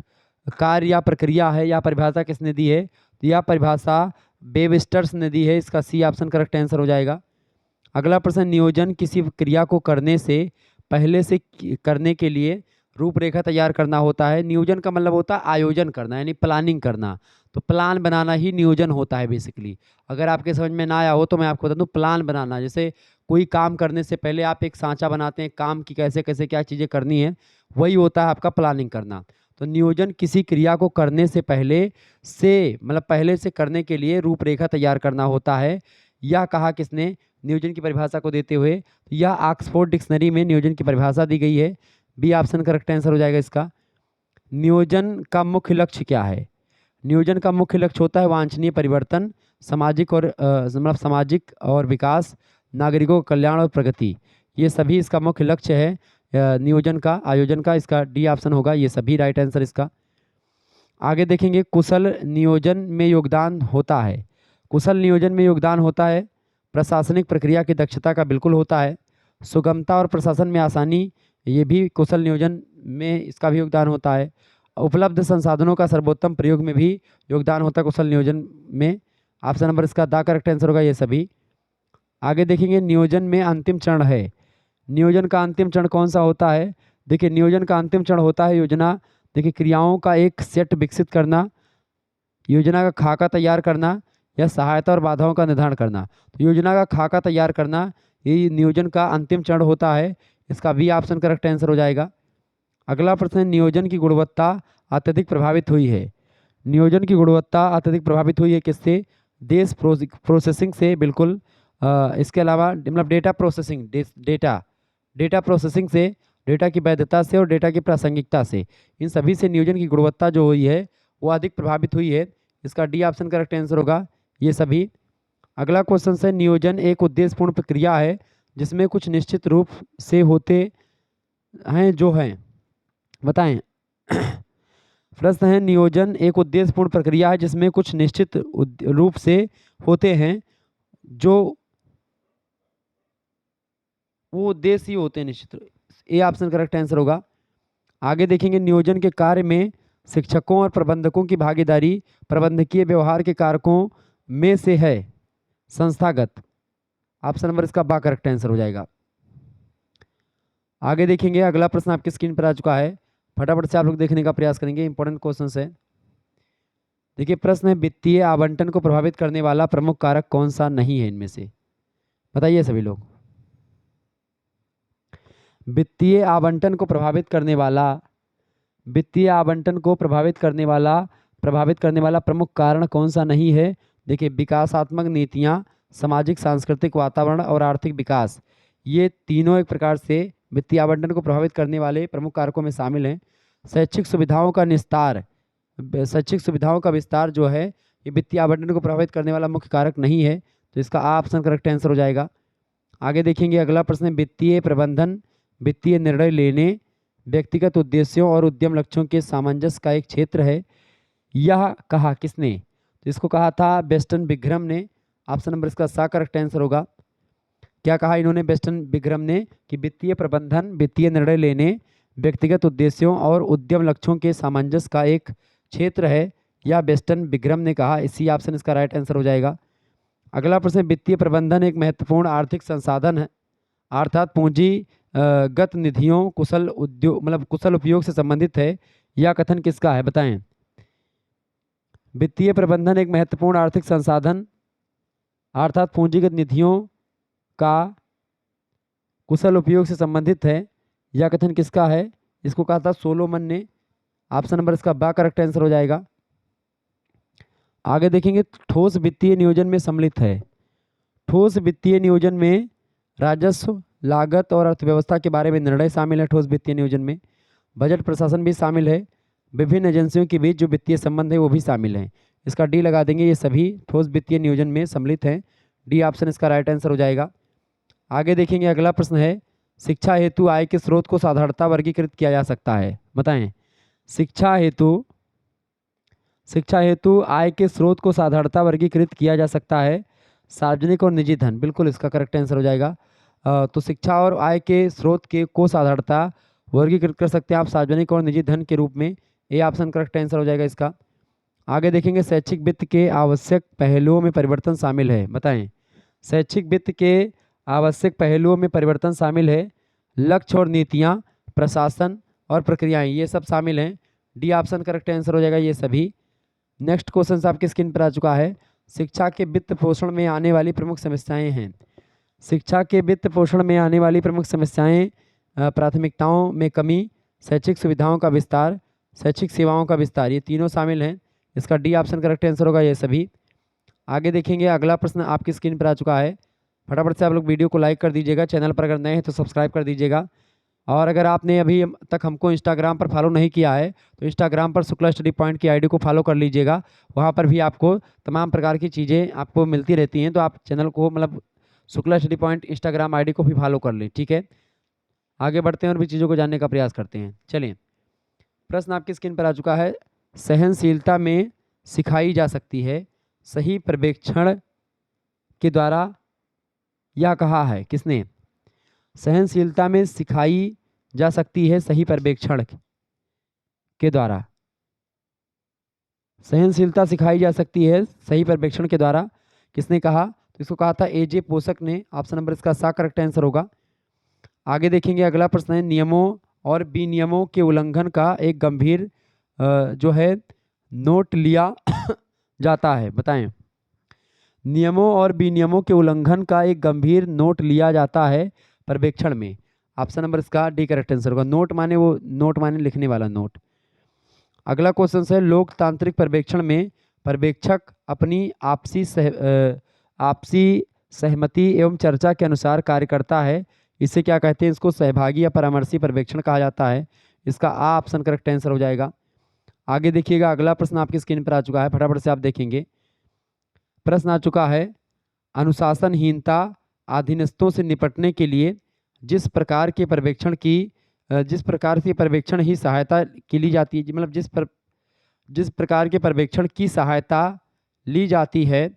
कार्य या प्रक्रिया है या परिभाषा किसने दी है? तो यह परिभाषा वेबस्टर्स ने दी है। इसका सी ऑप्शन करेक्ट आंसर हो जाएगा। अगला प्रश्न, नियोजन किसी क्रिया को करने से पहले से करने के लिए रूपरेखा तैयार करना होता है। नियोजन का मतलब होता है आयोजन करना, यानी प्लानिंग करना। तो प्लान बनाना ही नियोजन होता है बेसिकली। अगर आपके समझ में ना आया हो तो मैं आपको बता दूं, प्लान बनाना, जैसे कोई काम करने से पहले आप एक सांचा बनाते हैं, काम की कैसे कैसे क्या चीज़ें करनी है, वही होता है आपका प्लानिंग करना। तो नियोजन किसी क्रिया को करने से पहले से, मतलब पहले से करने के लिए रूपरेखा तैयार करना होता है। यह कहा किसने नियोजन की परिभाषा को देते हुए? यह ऑक्सफोर्ड डिक्शनरी में नियोजन की परिभाषा दी गई है। बी ऑप्शन करेक्ट आंसर हो जाएगा इसका। नियोजन का मुख्य लक्ष्य क्या है? नियोजन का मुख्य लक्ष्य होता है वांछनीय परिवर्तन, सामाजिक और मतलब सामाजिक और विकास, नागरिकों का कल्याण और प्रगति, ये सभी इसका मुख्य लक्ष्य है नियोजन का, आयोजन का। इसका डी ऑप्शन होगा, ये सभी राइट आंसर इसका। आगे देखेंगे, कुशल नियोजन में योगदान होता है। कुशल नियोजन में योगदान होता है प्रशासनिक प्रक्रिया की दक्षता का बिल्कुल होता है। सुगमता और प्रशासन में आसानी, ये भी कुशल नियोजन में इसका भी योगदान होता है। उपलब्ध संसाधनों का सर्वोत्तम प्रयोग में भी योगदान होता है कुशल नियोजन में। ऑप्शन नंबर इसका दा करेक्ट आंसर होगा, ये सभी। आगे देखेंगे, नियोजन में अंतिम चरण है। नियोजन का अंतिम चरण कौन सा होता है? देखिए, नियोजन का अंतिम चरण होता है योजना, देखिए क्रियाओं का एक सेट विकसित करना, योजना का खाका तैयार करना, या सहायता और बाधाओं का निर्धारण करना। तो योजना का खाका तैयार करना, ये नियोजन का अंतिम चरण होता है। इसका बी ऑप्शन करेक्ट आंसर हो जाएगा। अगला प्रश्न, नियोजन की गुणवत्ता अत्यधिक प्रभावित हुई है। नियोजन की गुणवत्ता अत्यधिक प्रभावित हुई है किससे? देश प्रोसेसिंग से, बिल्कुल। इसके अलावा मतलब डेटा प्रोसेसिंग, डेटा प्रोसेसिंग से, डेटा की वैधता से और डेटा की प्रासंगिकता से, इन सभी से नियोजन की गुणवत्ता जो हुई है वो अधिक प्रभावित हुई है। इसका डी ऑप्शन करेक्ट आंसर होगा, ये सभी। अगला क्वेश्चन है, नियोजन एक उद्देश्यपूर्ण प्रक्रिया है जिसमें कुछ निश्चित रूप से होते हैं जो हैं। बताएं। प्रश्न है, नियोजन एक उद्देश्यपूर्ण प्रक्रिया है जिसमें कुछ निश्चित रूप से होते हैं जो वो उद्देश्य ही होते हैं निश्चित। ए ऑप्शन करेक्ट आंसर होगा। आगे देखेंगे, नियोजन के कार्य में शिक्षकों और प्रबंधकों की भागीदारी प्रबंधकीय व्यवहार के कारकों में से है संस्थागत। ऑप्शन नंबर इसका बा करेक्ट आंसर हो जाएगा। आगे देखेंगे, अगला प्रश्न आपकी स्क्रीन पर आ चुका है, फटाफट से आप लोग देखने का प्रयास करेंगे, इंपॉर्टेंट क्वेश्चन है। देखिए, प्रश्न है, वित्तीय आवंटन को प्रभावित करने वाला प्रमुख कारक कौन सा नहीं है इनमें से? बताइए सभी लोग। वित्तीय आवंटन को प्रभावित करने वाला, वित्तीय आवंटन को प्रभावित करने वाला प्रमुख कारण कौन सा नहीं है? देखिए, विकासात्मक नीतियाँ, सामाजिक सांस्कृतिक वातावरण और आर्थिक विकास, ये तीनों एक प्रकार से वित्तीय आवंटन को प्रभावित करने वाले प्रमुख कारकों में शामिल हैं। शैक्षिक सुविधाओं का निस्तार, शैक्षिक सुविधाओं का विस्तार जो है ये वित्तीय आवंटन को प्रभावित करने वाला मुख्य कारक नहीं है, तो इसका आ ऑप्शन करेक्ट आंसर हो जाएगा। आगे देखेंगे अगला प्रश्न है, वित्तीय प्रबंधन वित्तीय निर्णय लेने, व्यक्तिगत उद्देश्यों और उद्यम लक्ष्यों के सामंजस्य का एक क्षेत्र है। यह कहा किसने? तो इसको कहा था बेस्टन बिग्रम ने। ऑप्शन नंबर इसका सा करेक्ट आंसर होगा। क्या कहा इन्होंने बेस्टन बिग्रम ने? कि वित्तीय प्रबंधन वित्तीय निर्णय लेने, व्यक्तिगत उद्देश्यों और उद्यम लक्ष्यों के सामंजस्य का एक क्षेत्र है, या बेस्टन बिग्रम ने कहा। इसी ऑप्शन इसका राइट आंसर हो जाएगा। अगला प्रश्न, वित्तीय प्रबंधन एक महत्वपूर्ण आर्थिक संसाधन है अर्थात पूंजी गत निधियों कुशल उद्योग मतलब कुशल उपयोग से संबंधित है। यह कथन किसका है? बताएं। वित्तीय प्रबंधन एक महत्वपूर्ण आर्थिक संसाधन अर्थात पूंजीगत निधियों का कुशल उपयोग से संबंधित है। यह कथन किसका है? इसको कहा था सोलोमन ने। ऑप्शन नंबर इसका बा करेक्ट आंसर हो जाएगा। आगे देखेंगे, ठोस वित्तीय नियोजन में सम्मिलित है। ठोस वित्तीय नियोजन में राजस्व, लागत और अर्थव्यवस्था के बारे में निर्णय शामिल है। ठोस वित्तीय नियोजन में बजट प्रशासन भी शामिल है। विभिन्न एजेंसियों के बीच जो वित्तीय संबंध है वो भी शामिल है। इसका डी लगा देंगे। ये सभी ठोस वित्तीय नियोजन में सम्मिलित हैं। डी ऑप्शन इसका राइट आंसर हो जाएगा। आगे देखेंगे अगला प्रश्न है, शिक्षा हेतु आय के स्रोत को साधारणतः वर्गीकृत किया जा सकता है। बताएं। शिक्षा हेतु आय के स्रोत को साधारणतः वर्गीकृत किया जा सकता है। सार्वजनिक और निजी धन, बिल्कुल इसका करेक्ट आंसर हो जाएगा। तो शिक्षा और आय के स्रोत के को साधारणतः वर्गीकृत कर सकते हैं आप सार्वजनिक और निजी धन के रूप में। ये ऑप्शन करेक्ट आंसर हो जाएगा इसका। आगे देखेंगे, शैक्षिक वित्त के आवश्यक पहलुओं में परिवर्तन शामिल है। बताएं। शैक्षिक वित्त के आवश्यक पहलुओं में परिवर्तन शामिल है। लक्ष्य और नीतियां, प्रशासन और प्रक्रियाएं, ये सब शामिल हैं। डी ऑप्शन करेक्ट आंसर हो जाएगा ये सभी। नेक्स्ट क्वेश्चन आपके स्क्रीन पर आ चुका है, शिक्षा के वित्त पोषण में आने वाली प्रमुख समस्याएं हैं। शिक्षा के वित्त पोषण में आने वाली प्रमुख समस्याएं प्राथमिकताओं में कमी, शैक्षिक सुविधाओं का विस्तार, शैक्षिक सेवाओं का विस्तार, ये तीनों शामिल हैं। इसका डी ऑप्शन करेक्ट आंसर होगा ये सभी। आगे देखेंगे अगला प्रश्न आपकी स्क्रीन पर आ चुका है। फटाफट से आप लोग वीडियो को लाइक कर दीजिएगा, चैनल पर अगर नए हैं तो सब्सक्राइब कर दीजिएगा। और अगर आपने अभी तक हमको इंस्टाग्राम पर फॉलो नहीं किया है तो इंस्टाग्राम पर शुक्ला स्टडी पॉइंट की आईडी को फॉलो कर लीजिएगा। वहाँ पर भी आपको तमाम प्रकार की चीज़ें आपको मिलती रहती हैं, तो आप चैनल को मतलब Shukla study point Instagram ID को भी फॉलो कर लें। ठीक है, आगे बढ़ते हैं और भी चीज़ों को जानने का प्रयास करते हैं। चलिए, प्रश्न आपकी स्क्रीन पर आ चुका है, सहनशीलता में सिखाई जा सकती है सही पर्यवेक्षण के द्वारा। यह कहा है किसने? सहनशीलता में सिखाई जा सकती है सही पर्यवेक्षण के द्वारा। सहनशीलता सिखाई जा सकती है सही पर्यवेक्षण के द्वारा, किसने कहा? तो इसको कहा था एजे पोषक ने। ऑप्शन नंबर इसका सा करेक्ट आंसर होगा। आगे देखेंगे अगला प्रश्न है, नियमों और विनियमों के उल्लंघन का एक गंभीर जो है नोट लिया जाता है। बताएं। नियमों और विनियमों के उल्लंघन का एक गंभीर नोट लिया जाता है पर्यवेक्षण में। ऑप्शन नंबर इसका डी करेक्ट आंसर होगा। नोट माने वो नोट माने लिखने वाला नोट। अगला क्वेश्चन है, लोकतांत्रिक पर्यवेक्षण में पर्यवेक्षक अपनी आपसी सहमति एवं चर्चा के अनुसार कार्य करता है। इसे क्या कहते हैं? इसको सहभागी या परामर्शी पर्यवेक्षण कहा जाता है। इसका आ ऑप्शन करेक्ट आंसर हो जाएगा। आगे देखिएगा अगला प्रश्न आपकी स्क्रीन पर आ चुका है, फटाफट से आप देखेंगे। प्रश्न आ चुका है, अनुशासनहीनता अधीनस्थों से निपटने के लिए जिस प्रकार के पर्यवेक्षण ही सहायता की ली जाती है, मतलब जिस प्रकार के पर्यवेक्षण की सहायता ली जाती है,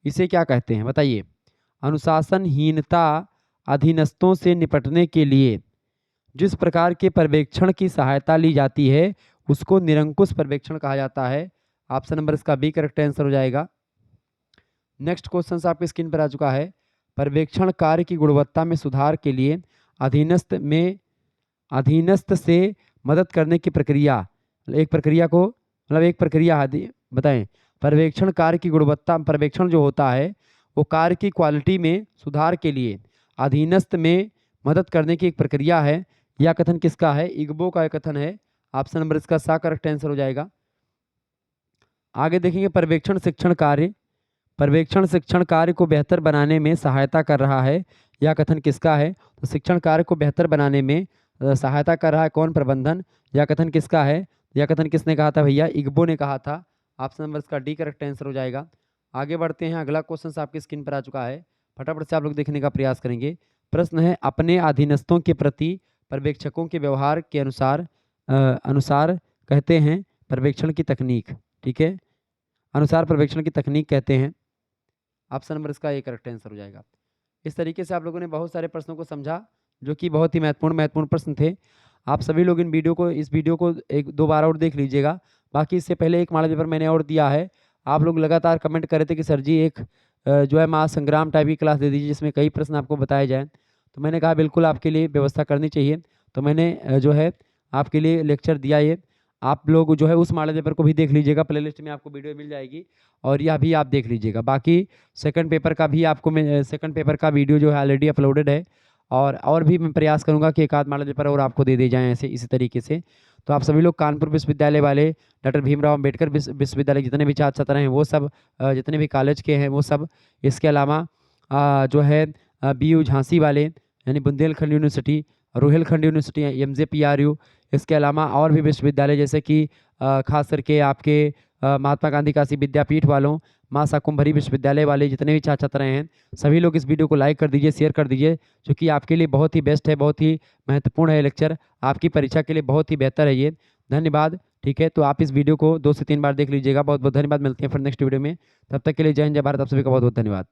इसे क्या कहते हैं? बताइए। अनुशासनहीनता अधीनस्थों से निपटने के लिए जिस प्रकार के पर्यवेक्षण की सहायता ली जाती है उसको निरंकुश पर्यवेक्षण कहा जाता है। ऑप्शन नंबर इसका बी करेक्ट आंसर हो जाएगा। नेक्स्ट क्वेश्चन आपकी स्क्रीन पर आ चुका है, पर्यवेक्षण कार्य की गुणवत्ता में सुधार के लिए अधीनस्थ से मदद करने की प्रक्रिया, एक प्रक्रिया बताएं। पर्यवेक्षण कार्य की गुणवत्ता, पर्यवेक्षण जो होता है वो कार्य की क्वालिटी में सुधार के लिए अधीनस्थ में मदद करने की एक प्रक्रिया है। यह कथन किसका है? इग्बो का कथन है। ऑप्शन नंबर इसका सा करेक्ट आंसर हो जाएगा। आगे देखेंगे, पर्यवेक्षण शिक्षण कार्य को बेहतर बनाने में सहायता कर रहा है। यह कथन किसका है? तो शिक्षण कार्य को बेहतर बनाने में सहायता कर रहा है कौन? प्रबंधन। यह कथन किसका है? यह कथन किसने कहा था भैया? इग्बो ने कहा था। ऑप्शन नंबर इसका डी करेक्ट आंसर हो जाएगा। आगे बढ़ते हैं, अगला क्वेश्चन आपकी स्क्रीन पर आ चुका है, फटाफट से आप लोग देखने का प्रयास करेंगे। प्रश्न है, अपने अधीनस्थों के प्रति पर्यवेक्षकों के व्यवहार के अनुसार कहते हैं पर्यवेक्षण की तकनीक। ठीक है, अनुसार पर्यवेक्षण की तकनीक कहते हैं। ऑप्शन नंबर इसका ए करेक्ट आंसर हो जाएगा। इस तरीके से आप लोगों ने बहुत सारे प्रश्नों को समझा, जो कि बहुत ही महत्वपूर्ण प्रश्न थे। आप सभी लोग इस वीडियो को एक दो बार और देख लीजिएगा। बाकी इससे पहले एक मॉडल पेपर मैंने और दिया है। आप लोग लगातार कमेंट कर रहे थे कि सर जी एक जो है महासंग्राम टाइप की क्लास दे दीजिए जिसमें कई प्रश्न आपको बताए जाएँ। तो मैंने कहा बिल्कुल आपके लिए व्यवस्था करनी चाहिए, तो मैंने जो है आपके लिए लेक्चर दिया ये। आप लोग जो है उस मॉडल पेपर को भी देख लीजिएगा, प्लेलिस्ट में आपको वीडियो मिल जाएगी, और यह भी आप देख लीजिएगा। बाकी सेकंड पेपर का भी आपको मैं सेकंड पेपर का वीडियो जो है ऑलरेडी अपलोडेड है, और भी मैं प्रयास करूंगा कि एक आध मॉडल पेपर और आपको दे जाएं ऐसे इसी तरीके से। तो आप सभी लोग कानपुर विश्वविद्यालय वाले, डॉक्टर भीमराव अम्बेडकर विश्वविद्यालय, जितने भी छात्र छात्रा हैं वो सब, जितने भी कॉलेज के हैं वो सब, इसके अलावा जो है BU झांसी वाले यानी Bundelkhand university, Rohilkhand university, MJPRU, इसके अलावा और भी विश्वविद्यालय जैसे कि खास करके आपके महात्मा गांधी काशी विद्यापीठ वालों, माँ शाकुंभरी विश्वविद्यालय वाले, जितने भी छात्र छात्राएं हैं सभी लोग इस वीडियो को लाइक कर दीजिए, शेयर कर दीजिए, क्योंकि आपके लिए बहुत ही बेस्ट है, बहुत ही महत्वपूर्ण है लेक्चर, आपकी परीक्षा के लिए बहुत ही बेहतर है ये। धन्यवाद। ठीक है, तो आप इस वीडियो को 2 से 3 बार देख लीजिएगा। बहुत बहुत धन्यवाद। मिलते हैं फिर नेक्स्ट वीडियो में, तब तक के लिए जय हिंद जय भारत। आप सभी का बहुत बहुत धन्यवाद।